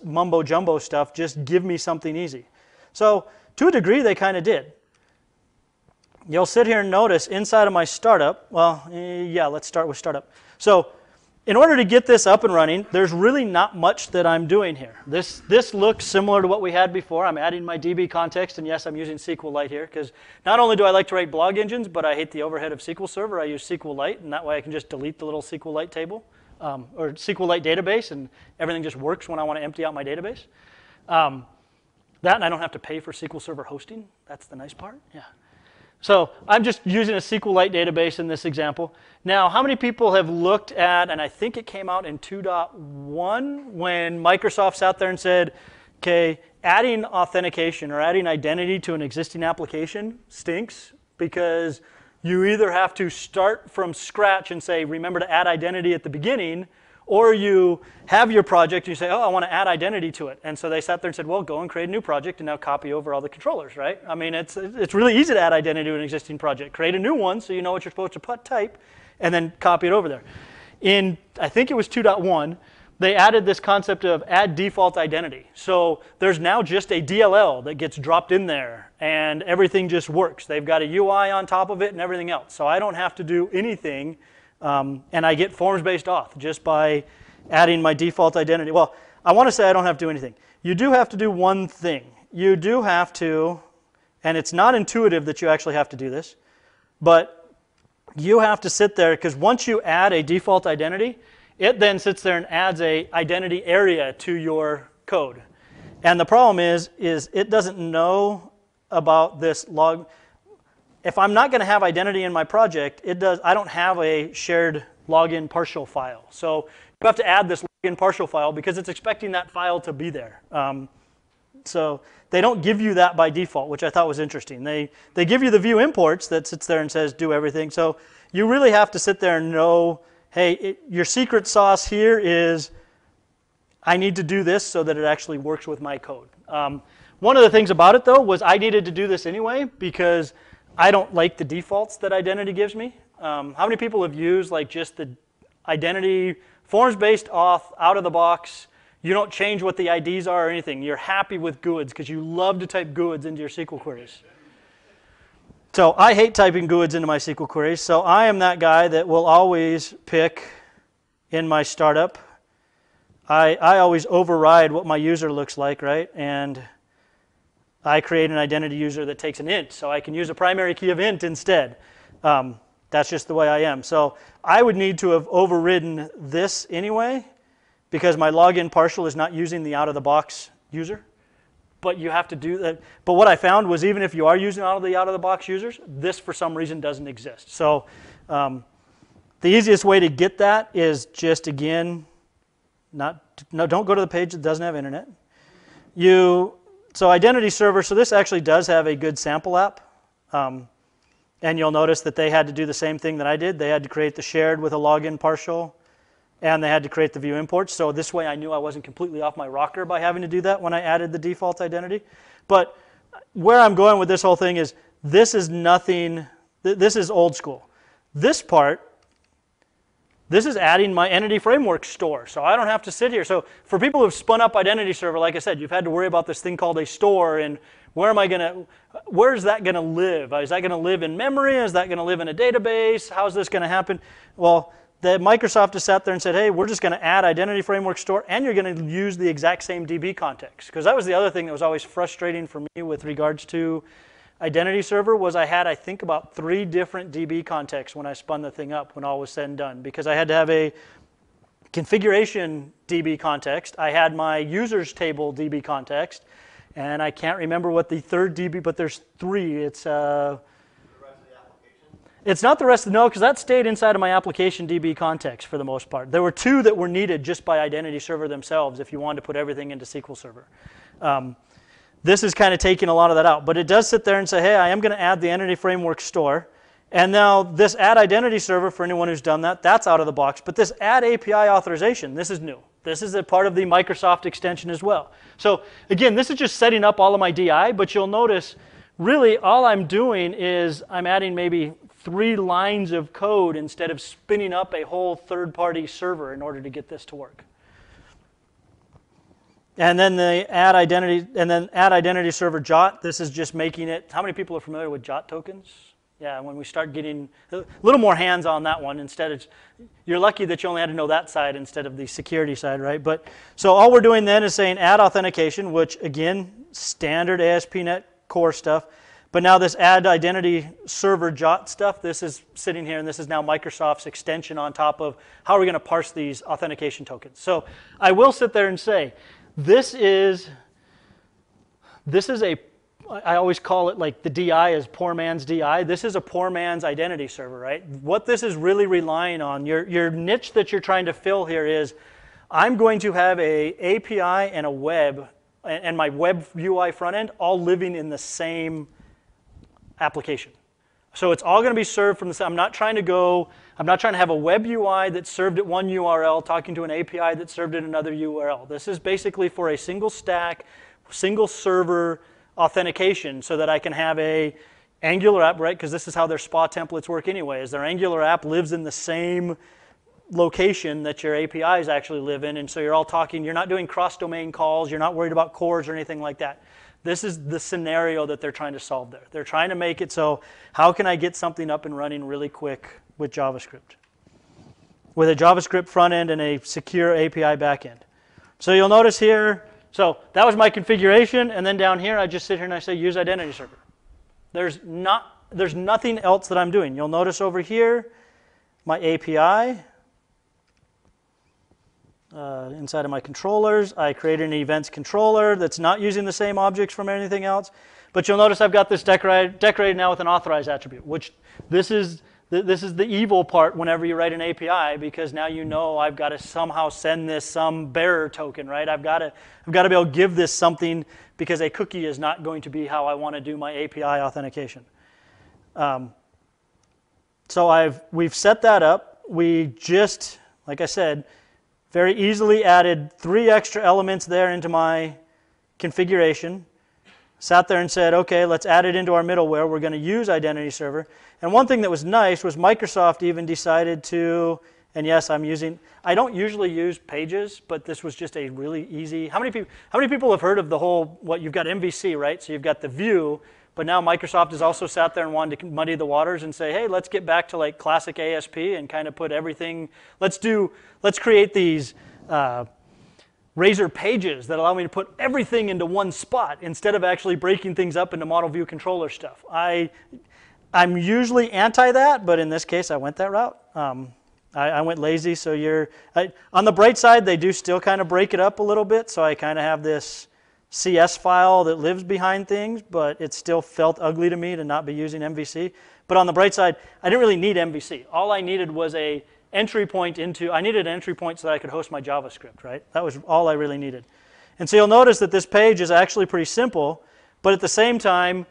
mumbo jumbo stuff. Just give me something easy. So to a degree, they kind of did. You'll sit here and notice inside of my startup, well, yeah, let's start with startup. So in order to get this up and running, there's really not much that I'm doing here. This looks similar to what we had before. I'm adding my DB context, and yes, I'm using SQLite here, because not only do I like to write blog engines, but I hate the overhead of SQL Server. I use SQLite, and that way I can just delete the little SQLite table, or SQLite database, and everything just works when I want to empty out my database. That, and I don't have to pay for SQL Server hosting. That's the nice part, yeah. So I'm just using a SQLite database in this example. Now, how many people have looked at, and I think it came out in 2.1, when Microsoft sat there and said, okay, adding authentication or adding identity to an existing application stinks, because you either have to start from scratch and say, remember to add identity at the beginning, or you have your project and you say, oh, I want to add identity to it. And so they sat there and said, well, go and create a new project and now copy over all the controllers, right? I mean, it's really easy to add identity to an existing project. Create a new one so you know what you're supposed to type, and then copy it over there. In, I think it was 2.1, they added this concept of add default identity. So there's now just a DLL that gets dropped in there, and everything just works. They've got a UI on top of it and everything else. So I don't have to do anything. And I get forms-based auth just by adding my default identity. Well, I want to say I don't have to do anything. You do have to do one thing. You do have to, and it's not intuitive that you actually have to do this, but you have to sit there, because once you add a default identity, it then sits there and adds a identity area to your code. And the problem is it doesn't know about this log. If I'm not going to have identity in my project, I don't have a shared login partial file. So you have to add this login partial file because it's expecting that file to be there. So they don't give you that by default, which I thought was interesting. They give you the view imports that sits there and says do everything. So you really have to sit there and know, hey, your secret sauce here is I need to do this so that it actually works with my code. One of the things about it, though, was I needed to do this anyway because I don't like the defaults that identity gives me. How many people have used like just the identity forms-based auth out of the box? You don't change what the IDs are or anything. You're happy with GUIDs because you love to type GUIDs into your SQL queries. So I hate typing GUIDs into my SQL queries, so I am that guy that will always pick in my startup. I always override what my user looks like, right? And I create an identity user that takes an int, so I can use a primary key of int instead. That's just the way I am. So I would need to have overridden this anyway, because my login partial is not using the out-of-the-box user. But you have to do that. But what I found was even if you are using all of the out-of-the-box users, this for some reason doesn't exist. So the easiest way to get that is just, again, don't go to the page that doesn't have internet. So identity server, so this actually does have a good sample app. And you'll notice that they had to do the same thing that I did. They had to create the shared with a login partial. And they had to create the view imports. So this way I knew I wasn't completely off my rocker by having to do that when I added the default identity. But where I'm going with this whole thing is this is nothing, this is old school. This part, this is adding my entity framework store. So I don't have to sit here. So for people who have spun up identity server, like I said, you've had to worry about this thing called a store and where is that going to live? Is that going to live in memory? Is that going to live in a database? How's this going to happen? Well, Microsoft has sat there and said, hey, we're just going to add identity framework store, and you're going to use the exact same DB context. Because that was the other thing that was always frustrating for me with regards to identity server was I had, I think, about 3 different DB contexts when I spun the thing up when all was said and done. Because I had to have a configuration DB context. I had my users table DB context. And I can't remember what the third DB, but there's 3. It's It's not the rest of no, because that stayed inside of my application DB context for the most part. There were 2 that were needed just by identity server themselves if you wanted to put everything into SQL Server. This is kind of taking a lot of that out. But it does sit there and say, hey, I am going to add the entity framework store. And now this add identity server, for anyone who's done that, that's out of the box. But this add API authorization, this is new. This is a part of the Microsoft extension as well. So again, this is just setting up all of my DI, but you'll notice really all I'm doing is I'm adding maybe 3 lines of code instead of spinning up a whole third-party server in order to get this to work. And then the add identity server JOT, this is just making it, how many people are familiar with JOT tokens? Yeah, when we start getting a little more hands on that one, instead of, you're lucky that you only had to know that side instead of the security side, right? But so all we're doing then is saying add authentication, which again, standard ASP.NET Core stuff. But now this add identity server JOT stuff, this is sitting here, and this is now Microsoft's extension on top of how are we going to parse these authentication tokens. So I will sit there and say, this is a, I always call it like the DI is poor man's DI. This is a poor man's identity server, right? What this is really relying on, your niche that you're trying to fill here is, I'm going to have a API and a web, and my web UI front end all living in the same application. So it's all going to be served from the same. I'm not trying to have a web UI that's served at one URL talking to an API that's served at another URL. This is basically for a single stack, single server authentication so that I can have a Angular app, right? Because this is how their SPA templates work anyway, is their Angular app lives in the same location that your APIs actually live in, and so you're all talking, you're not doing cross-domain calls, you're not worried about cores or anything like that. This is the scenario that they're trying to solve there. They're trying to make it so, how can I get something up and running really quick with JavaScript? With a JavaScript front end and a secure API backend. So you'll notice here, so that was my configuration, and then down here I just sit here and I say use identity server. There's nothing else that I'm doing. You'll notice over here my API. Inside of my controllers, I created an events controller that's not using the same objects from anything else. But you'll notice I've got this decorated now with an authorized attribute, which this is This is the evil part whenever you write an API, because now you know I've got to somehow send this some bearer token, right? I've got to be able to give this something, because a cookie is not going to be how I want to do my API authentication. So we've set that up. We just, like I said, very easily added 3 extra elements there into my configuration. Sat there and said, okay, let's add it into our middleware. We're going to use Identity Server. And one thing that was nice was Microsoft even decided to, and yes, I don't usually use Pages, but this was just a really easy, how many people have heard of the whole, you've got MVC, right? So you've got the view, but now Microsoft has also sat there and wanted to muddy the waters and say, hey, let's get back to like classic ASP and kind of put everything, let's create these Razor pages that allow me to put everything into one spot instead of actually breaking things up into model view controller stuff. I'm usually anti that, but in this case, I went that route. I went lazy, so on the bright side, they do still kind of break it up a little bit, so I kind of have this CS file that lives behind things, but it still felt ugly to me to not be using MVC. But on the bright side, I didn't really need MVC. All I needed was I needed an entry point so that I could host my JavaScript, right? That was all I really needed. And so you'll notice that this page is actually pretty simple, but at the same time,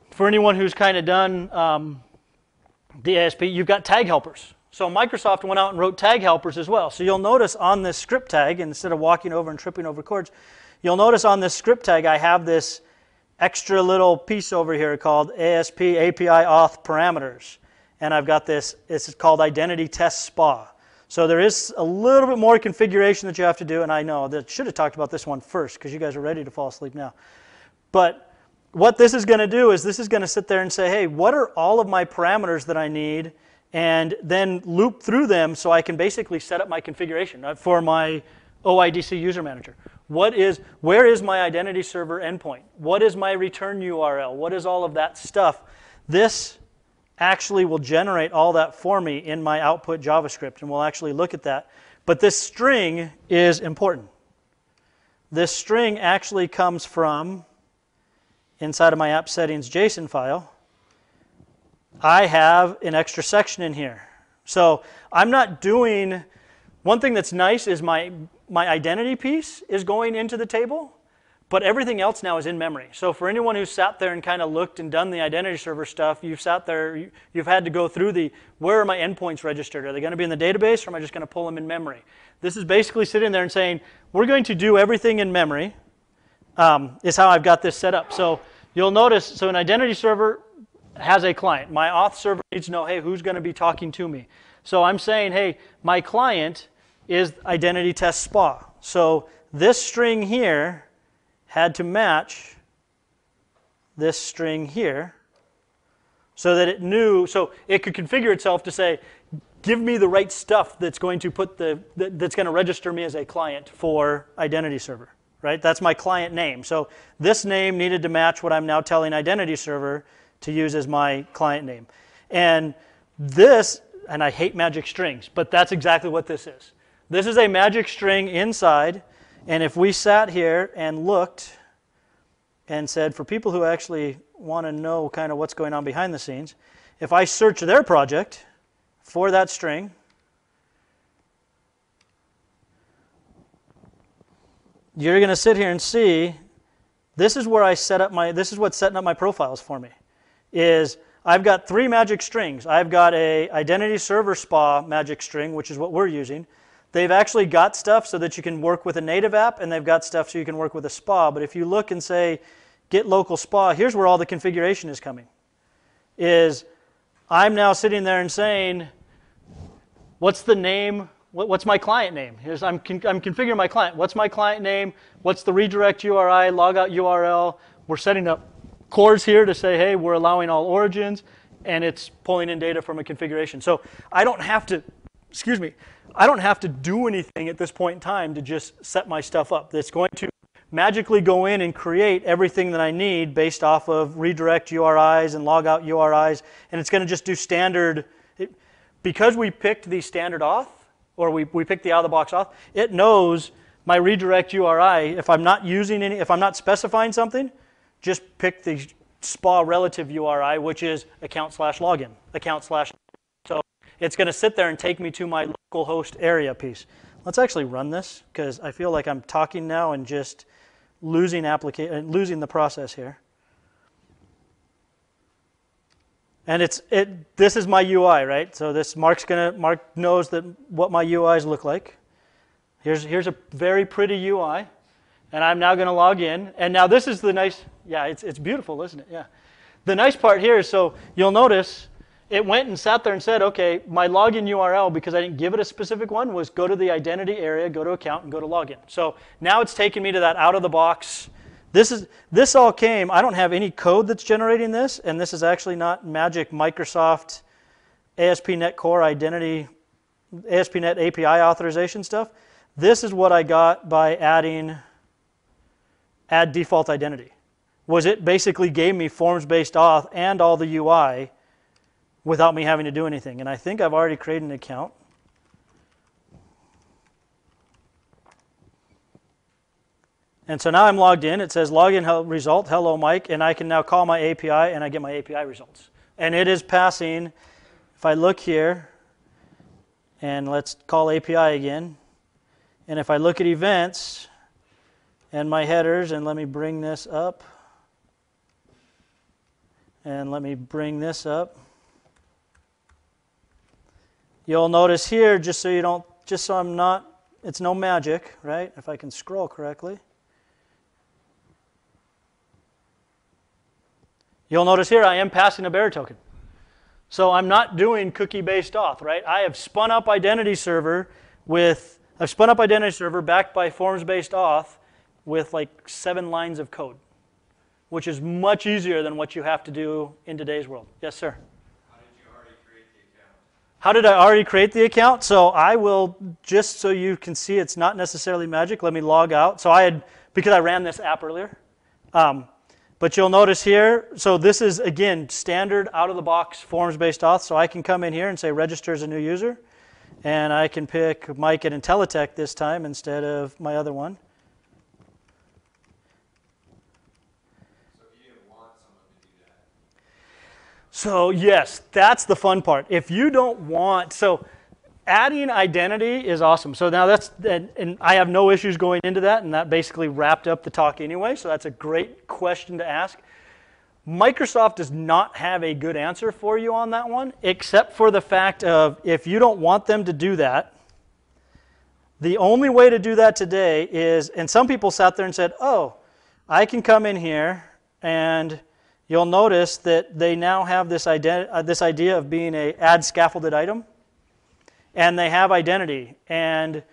for anyone who's kind of done the ASP, you've got tag helpers. So Microsoft went out and wrote tag helpers as well. So you'll notice on this script tag, instead of walking over and tripping over cords, you'll notice on this script tag I have this extra little piece over here called ASP API Auth Parameters. And I've got this is called Identity Test SPA. So there is a little bit more configuration that you have to do, and I know that should have talked about this one first because you guys are ready to fall asleep now. But what this is going to do is this is going to sit there and say, hey, what are all of my parameters that I need, and then loop through them so I can basically set up my configuration for my OIDC user manager. Where is my identity server endpoint? What is my return URL? What is all of that stuff? This actually will generate all that for me in my output JavaScript, and we'll actually look at that. But this string is important. This string actually comes from inside of my app settings JSON file. I have an extra section in here. So I'm not doing, one thing that's nice is my identity piece is going into the table, but everything else now is in memory. So for anyone who's sat there and kind of looked and done the identity server stuff, you've sat there, you've had to go through where are my endpoints registered? Are they going to be in the database, or am I just going to pull them in memory? This is basically sitting there and saying, we're going to do everything in memory, is how I've got this set up. So you'll notice, so an identity server has a client. My auth server needs to know, hey, who's going to be talking to me? So I'm saying, hey, my client is identity test SPA. So this string here had to match this string here so that it knew, so it could configure itself to say, give me the right stuff that's going to that's going to register me as a client for identity server, right? That's my client name. So this name needed to match what I'm now telling identity server to use as my client name. And this, and I hate magic strings, but that's exactly what this is. This is a magic string inside, and if we sat here and looked and said, for people who actually want to know kind of what's going on behind the scenes, if I search their project for that string, you're going to sit here and see, this is where I set up this is what's setting up my profiles for me, is I've got 3 magic strings. I've got a identity server SPA magic string, which is what we're using. They've actually got stuff so that you can work with a native app, and they've got stuff so you can work with a SPA. But if you look and say, get local SPA, here's where all the configuration is coming. Is I'm now sitting there and saying, what's the name? What's my client name? I'm configuring my client. What's my client name? What's the redirect URI, logout URL? We're setting up cores here to say, hey, we're allowing all origins, and it's pulling in data from a configuration. So I don't have to, I don't have to do anything at this point in time to just set my stuff up. It's going to magically go in and create everything that I need based off of redirect URIs and logout URIs, and it's going to just do standard. Because we picked the standard auth, or we picked the out-of-the-box auth, it knows my redirect URI. If I'm not using any, if I'm not specifying something, just pick the SPA relative URI, which is account/login, account/login. it's going to sit there and take me to my localhost area piece. Let's actually run this because I feel like I'm talking now and just losing the process here. And this is my UI, right? So this Mark knows what my UIs look like. Here's a very pretty UI, and I'm now going to log in. And now this is the nice, yeah, it's beautiful, isn't it? Yeah. The nice part here is, so you'll notice it went and sat there and said, okay, my login URL, because I didn't give it a specific one, was go to the identity area, go to account, and go to login. So now it's taken me to that out of the box. This all came, I don't have any code that's generating this, and this is actually not magic Microsoft ASP.NET Core identity, ASP.NET API authorization stuff. This is what I got by add default identity. Was it basically gave me forms-based auth and all the UI without me having to do anything. And I think I've already created an account. And so now I'm logged in. It says login result, hello Mike, and I can now call my API and I get my API results. And it is passing, if I look here, and let's call API again, and if I look at events and my headers, and let me bring this up, and let me bring this up. You'll notice here, just so I'm not, it's no magic, right? If I can scroll correctly. You'll notice here I am passing a bearer token. So I'm not doing cookie-based auth, right? I have spun up identity server backed by forms-based auth with like 7 lines of code, which is much easier than what you have to do in today's world. Yes, sir? How did you already create the account? How did I already create the account? So I will, just so you can see it's not necessarily magic, let me log out. So because I ran this app earlier. But you'll notice here, so this is, again, standard out-of-the-box forms-based auth. So I can come in here and say register as a new user. And I can pick Mike at IntelliTect this time instead of my other one. So if you didn't want someone to do that. So yes, that's the fun part. If you don't want, so adding identity is awesome. So now and I have no issues going into that, and that basically wrapped up the talk anyway, so that's a great question to ask. Microsoft does not have a good answer for you on that one, except for the fact of if you don't want them to do that, the only way to do that today is, and some people sat there and said, oh, I can come in here, and you'll notice that they now have this idea of being a add scaffolded item. And they have identity, and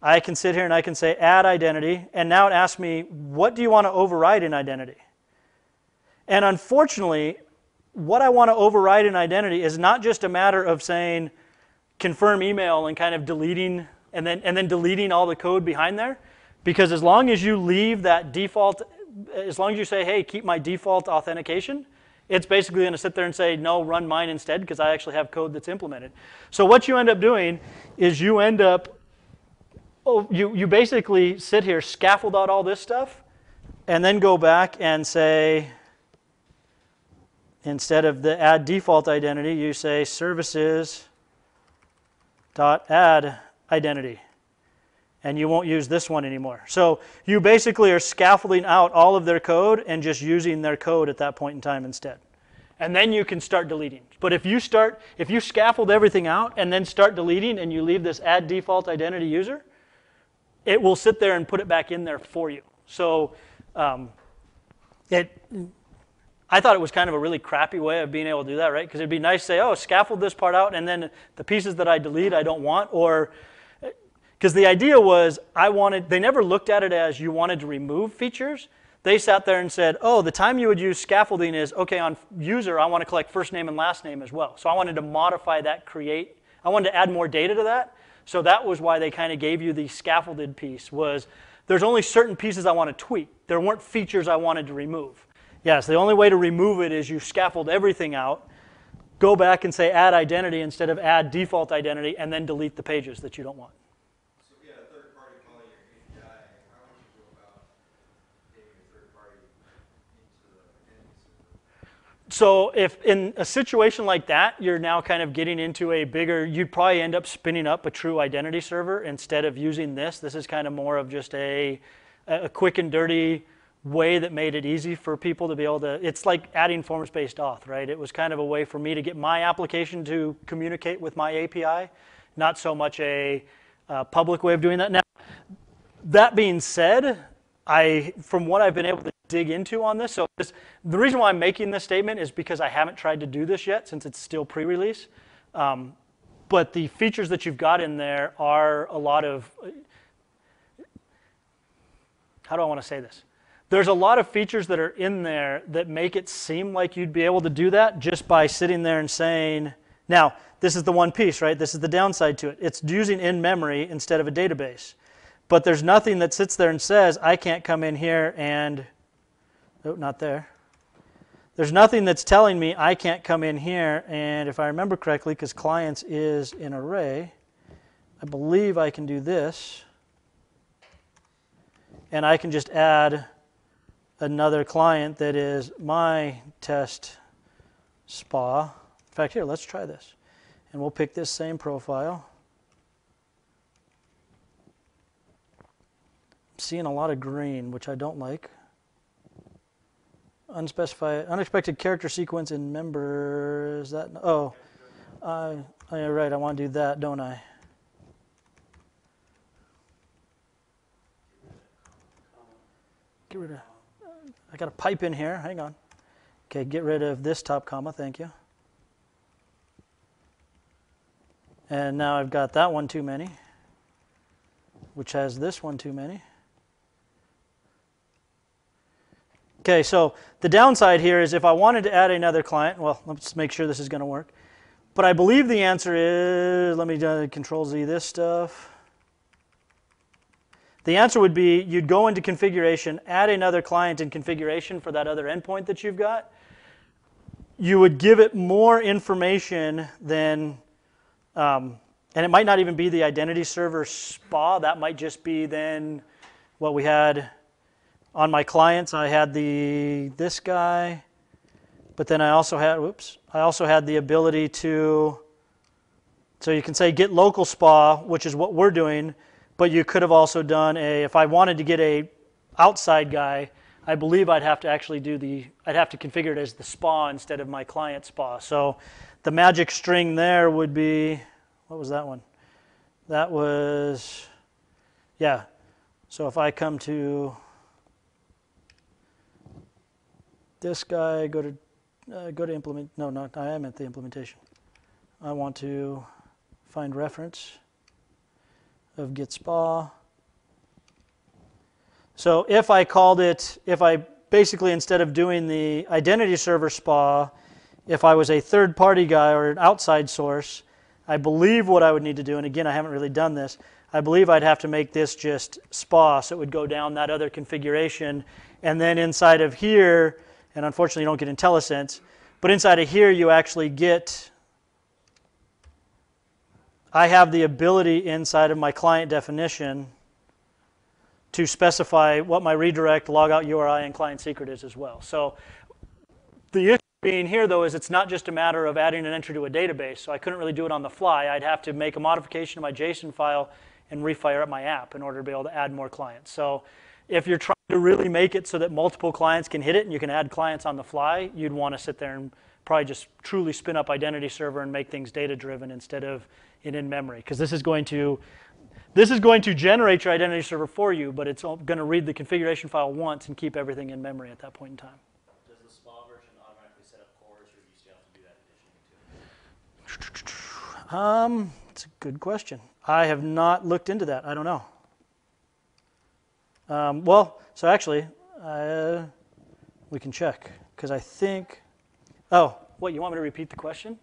I can sit here and I can say add identity, and now it asks me, what do you want to override in identity? And unfortunately, what I want to override in identity is not just a matter of saying confirm email and kind of deleting, and then deleting all the code behind there, because as long as you leave that default, as long as you say, hey, keep my default authentication, it's basically going to sit there and say, no, run mine instead, because I actually have code that's implemented. So what you end up doing is you basically sit here, scaffold out all this stuff, and then go back and say, instead of the add default identity, you say services.add identity. And you won't use this one anymore. So you basically are scaffolding out all of their code and just using their code at that point in time instead. And then you can start deleting. But if you scaffold everything out and then start deleting and you leave this add default identity user, it will sit there and put it back in there for you. So I thought it was kind of a really crappy way of being able to do that, right? Because it'd be nice to say, oh, scaffold this part out, and then the pieces that I delete I don't want, or because the idea was they never looked at it as you wanted to remove features. They sat there and said, oh, the time you would use scaffolding is, okay, on user, I want to collect first name and last name as well. So I wanted to modify that, I wanted to add more data to that. So that was why they kind of gave you the scaffolded piece, was there's only certain pieces I want to tweak. There weren't features I wanted to remove. Yes, the only way to remove it is you scaffold everything out, go back and say add identity instead of add default identity, and then delete the pages that you don't want. So if in a situation like that, you're now kind of getting into a bigger, you'd probably end up spinning up a true identity server instead of using this. This is kind of more of just a quick and dirty way that made it easy for people to be able to, it's like adding forms-based auth, right? It was kind of a way for me to get my application to communicate with my API, not so much a public way of doing that. Now, that being said, from what I've been able to dig into on this, the reason why I'm making this statement is because I haven't tried to do this yet since it's still pre-release. But the features that you've got in there are a lot of, how do I want to say this? There's a lot of features that are in there that make it seem like you'd be able to do that just by sitting there and saying, now, this is the one piece, right? This is the downside to it. It's using in-memory instead of a database. But there's nothing that sits there and says, I can't come in here and, oh, not there. There's nothing that's telling me I can't come in here, and if I remember correctly, because clients is an array, I believe I can do this. And I can just add another client that is my test spa. In fact, here, let's try this. And we'll pick this same profile. I'm seeing a lot of green, which I don't like. Unexpected character sequence in member, is that, oh, you're right, I want to do that, don't I? Get rid of, I got a pipe in here, hang on. Okay, get rid of this top comma, thank you. And now I've got that one too many, which has this one too many. Okay, so the downside here is if I wanted to add another client, well, let's make sure this is going to work. But I believe the answer is, let me Control Z this stuff. The answer would be you'd go into configuration, add another client in configuration for that other endpoint that you've got. You would give it more information than, and it might not even be the identity server SPA. That might just be then what we had on my clients. I had this guy, but then I also had the ability to, so you can say get local SPA, which is what we're doing. But you could have also done if I wanted to get a outside guy, I believe I'd have to actually I'd have to configure it as the SPA instead of my client SPA. So the magic string there would be, what was that one? That was, yeah. So if I come to this guy, go to implement, no, not, I am at the implementation. I want to find reference of get spa. So if I called it, if I basically instead of doing the identity server spa, if I was a third party guy or an outside source, I believe what I would need to do, and again I haven't really done this, I believe I'd have to make this just spa, so it would go down that other configuration, and then inside of here, and unfortunately you don't get IntelliSense, but inside of here you actually get, I have the ability inside of my client definition to specify what my redirect, logout URI, and client secret is as well. So the issue being here, though, is it's not just a matter of adding an entry to a database. So I couldn't really do it on the fly. I'd have to make a modification to my JSON file and refire up my app in order to be able to add more clients. So if you're trying to really make it so that multiple clients can hit it and you can add clients on the fly, you'd want to sit there and probably just truly spin up identity server and make things data-driven instead of in memory, because this is going to generate your identity server for you, but it's going to read the configuration file once and keep everything in memory at that point in time. Does the SPA version automatically set up cores, or do you still have to do that additionally to it? It's a good question. I have not looked into that. I don't know. Well, so actually, we can check, because I think, oh, what, you want me to repeat the question?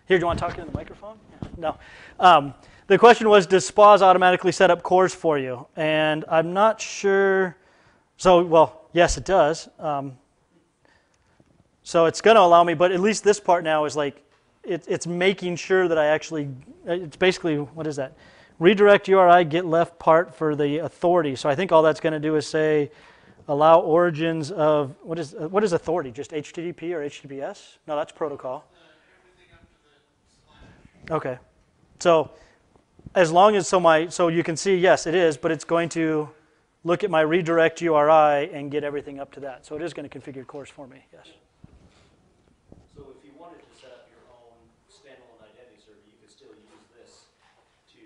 Here, do you want to talk into the microphone? No. The question was, does SPAs automatically set up cores for you? And I'm not sure. So, well, yes, it does. So it's going to allow me, but at least this part now is like, it's making sure that I actually, it's basically, what is that? Redirect URI get left part for the authority. So I think all that's going to do is say, allow origins of, what is authority? Just HTTP or HTTPS? No, that's protocol. Okay. So as long as, so you can see, yes, it is, but it's going to look at my redirect URI and get everything up to that. So it is going to configure cores for me, yes. So if you wanted to set up your own standalone identity server, you could still use this to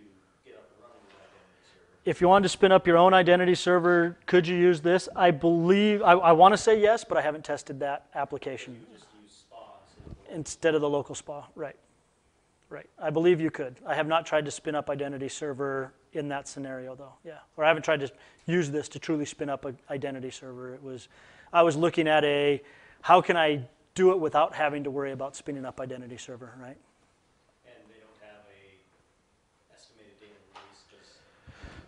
get up and running with an identity server. If you wanted to spin up your own identity server, could you use this? I believe, I want to say yes, but I haven't tested that application. You just use SPA Instead of the local SPA, right. Right. I believe you could. I have not tried to spin up identity server in that scenario, though. Yeah. Or I haven't tried to use this to truly spin up an identity server. I was looking at how can I do it without having to worry about spinning up identity server, right? And they don't have a estimated date of release,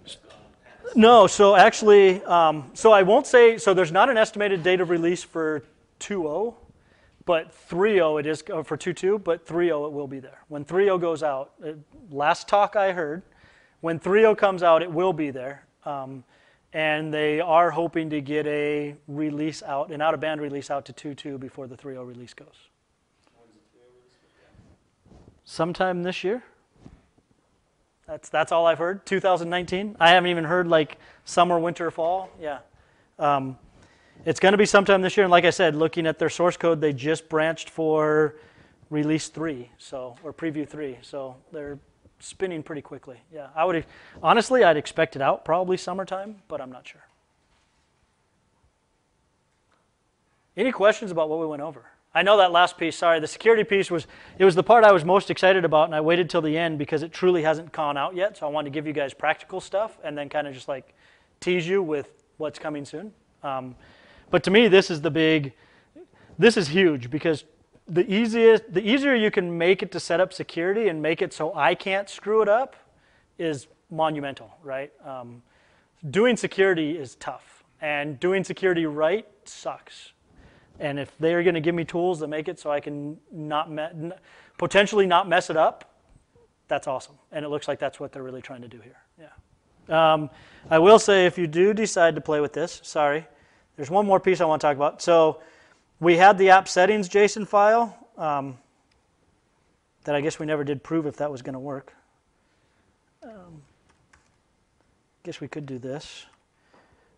just No. So actually, so I won't say. So there's not an estimated date of release for 2.0. But 3.0 it is for 2.2, but 3.0 it will be there. When 3.0 goes out, last talk I heard, when 3.0 comes out, it will be there. And they are hoping to get a release out, an out-of-band release out to 2.2 before the 3.0 release goes. When's the 3.0 release? Sometime this year. That's all I've heard. 2019. I haven't even heard like summer, winter, fall. Yeah. It's going to be sometime this year, and like I said, looking at their source code, they just branched for release 3, or preview 3, so they're spinning pretty quickly. Yeah, honestly, I'd expect it out probably summertime, but I'm not sure. Any questions about what we went over? I know that last piece, sorry, the security piece was the part I was most excited about, and I waited till the end because it truly hasn't gone out yet, so I wanted to give you guys practical stuff and then kind of just like tease you with what's coming soon. But to me, this is huge because the easier you can make it to set up security and make it so I can't screw it up is monumental, right? Doing security is tough, and doing security right sucks. And if they're going to give me tools that make it so I can potentially not mess it up, that's awesome. And it looks like that's what they're really trying to do here. Yeah. I will say if you do decide to play with this, sorry, there's one more piece I want to talk about. So we had the app settings JSON file that I guess we never did prove if that was going to work. Guess we could do this.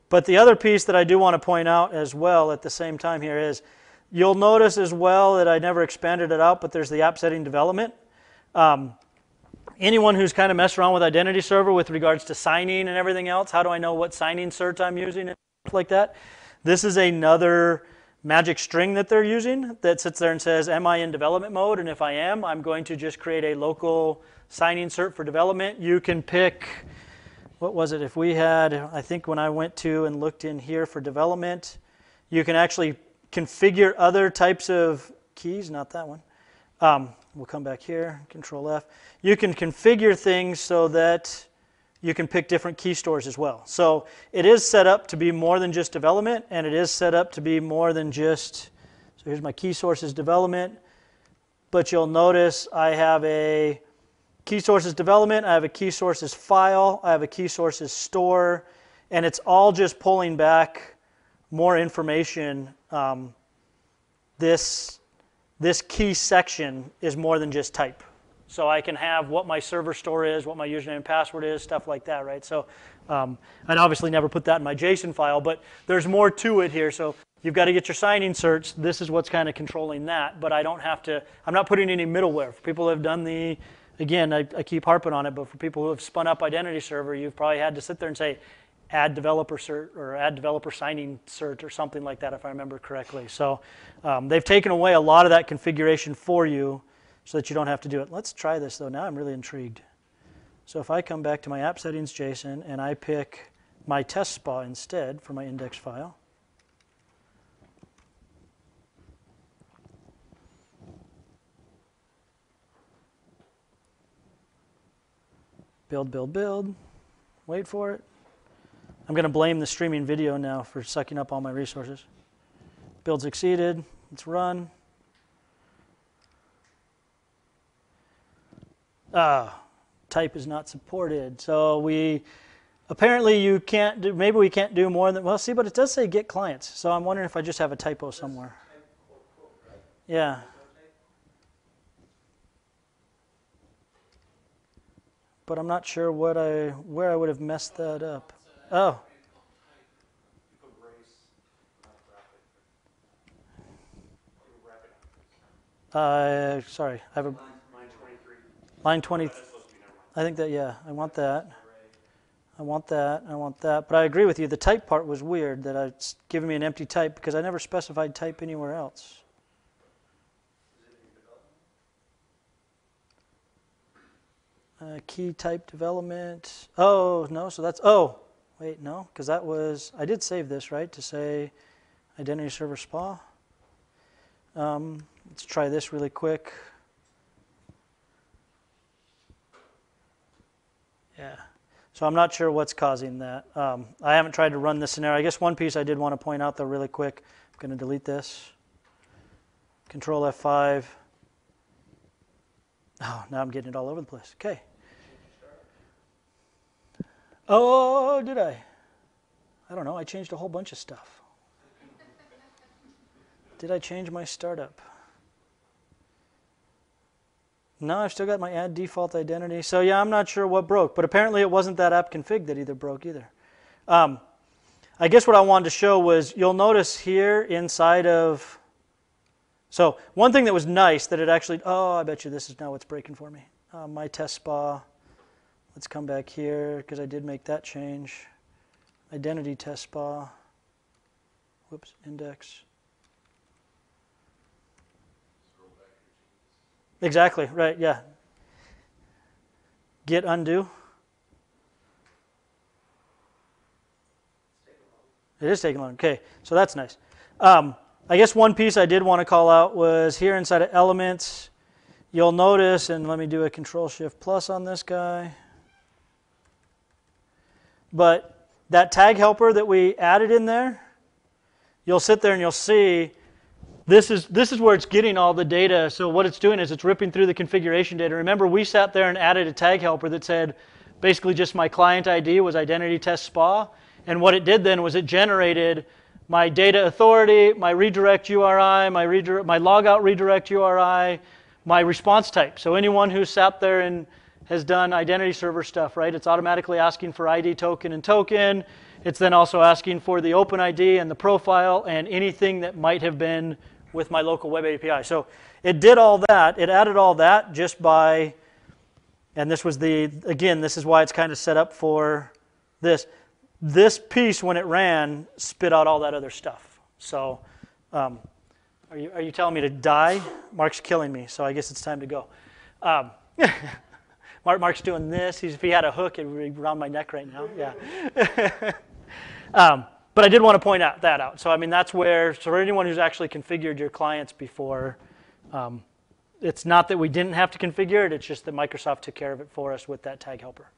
But the other piece that I do want to point out as well at the same time here is you'll notice as well that I never expanded it out, but there's the app setting development. Anyone who's kind of messed around with identity server with regards to signing and everything else, how do I know what signing cert I'm using and stuff like that? This is another magic string that they're using that sits there and says, am I in development mode? And if I am, I'm going to just create a local signing cert for development. You can pick, what was it? If we had, I think when I went to and looked in here for development, you can actually configure other types of keys, not that one. We'll come back here, Control F. You can configure things so that you can pick different key stores as well. So it is set up to be more than just development, and it is set up to be more than just, so here's my key sources development, but you'll notice I have a key sources development, I have a key sources file, I have a key sources store, and it's all just pulling back more information. This key section is more than just type. So I can have what my server store is, what my username and password is, stuff like that, right? So I'd obviously never put that in my JSON file, but there's more to it here. So you've got to get your signing certs. This is what's kind of controlling that, but I don't have to, I'm not putting any middleware. For people who have done again, I keep harping on it, but for people who have spun up identity server, you've probably had to sit there and say, add developer cert or add developer signing cert or something like that, if I remember correctly. So they've taken away a lot of that configuration for you so that you don't have to do it. Let's try this though. Now I'm really intrigued. So if I come back to my app settings JSON and I pick my test SPA instead for my index file. Build, build, build. Wait for it. I'm going to blame the streaming video now for sucking up all my resources. Build succeeded. Let's run. Type is not supported. So Apparently you can't do, maybe we can't do more than, well, see, but it does say get clients. So I'm wondering if I just have a typo somewhere. Yeah. But I'm not sure where I would have messed that up. Oh. Sorry, I have a line 20. I think that, yeah, I want that. I want that. I want that. But I agree with you. The type part was weird that it's giving me an empty type because I never specified type anywhere else. Key type development. Oh, no, so that's, oh, wait, no, because that was, I did save this, right, to say identity server SPA. Let's try this really quick. Yeah, so I'm not sure what's causing that. I haven't tried to run this scenario. I guess one piece I did want to point out, though, really quick. I'm going to delete this. Control F5. Oh, now I'm getting it all over the place. Okay. Oh, did I? I don't know. I changed a whole bunch of stuff. Did I change my startup? No, I've still got my add default identity. So yeah, I'm not sure what broke, but apparently it wasn't that app config that either broke either. I guess what I wanted to show was you'll notice here inside of, so one thing that was nice that it actually, oh, I bet you this is now what's breaking for me. My test spa. Let's come back here because I did make that change. Identity test spa. Whoops, index. Exactly, right, yeah. Git undo. It is taking long. Okay, so that's nice. I guess one piece I did want to call out was here inside of elements, you'll notice, and let me do a Control-Shift+ on this guy. But that tag helper that we added in there, you'll sit there and you'll see this is where it's getting all the data. So what it's doing is it's ripping through the configuration data. Remember, we sat there and added a tag helper that said basically just my client ID was identity test spa. And what it did then was it generated my data authority, my redirect URI, my logout redirect URI, my response type. So anyone who sat there and has done identity server stuff, right? It's automatically asking for ID token and token. It's then also asking for the open ID and the profile and anything that might have been with my local web API. So it did all that. It added all that just by, and this was the, again, this is why it's kind of set up for this. This piece, when it ran, spit out all that other stuff. So are you telling me to die? Mark's killing me, so I guess it's time to go. Mark's doing this. If he had a hook, it would be around my neck right now. Yeah. But I did want to point that out. So I mean, that's where, so for anyone who's actually configured your clients before, it's not that we didn't have to configure it, it's just that Microsoft took care of it for us with that tag helper.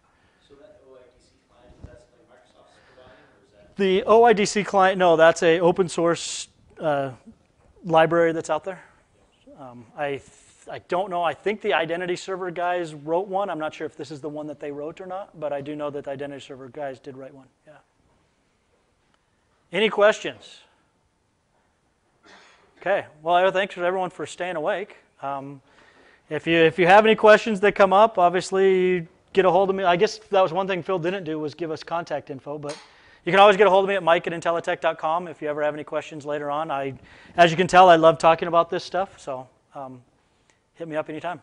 So that OIDC client, that's like Microsoft's providing, or is that? The OIDC client, no, that's a open source library that's out there. I don't know. I think the identity server guys wrote one. I'm not sure if this is the one that they wrote or not, but I do know that the identity server guys did write one. Yeah. Any questions? Okay. Well, thanks to everyone for staying awake. If you have any questions that come up, obviously get a hold of me. I guess that was one thing Phil didn't do was give us contact info, but you can always get a hold of me at mike@intellitech.com if you ever have any questions later on. As you can tell, I love talking about this stuff, so hit me up anytime.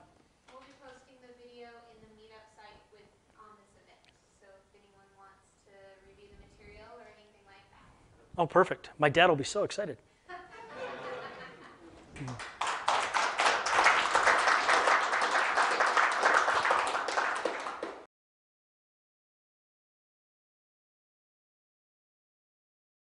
We'll be posting the video in the Meetup site on this event, so if anyone wants to review the material or anything like that. Oh, perfect. My dad will be so excited.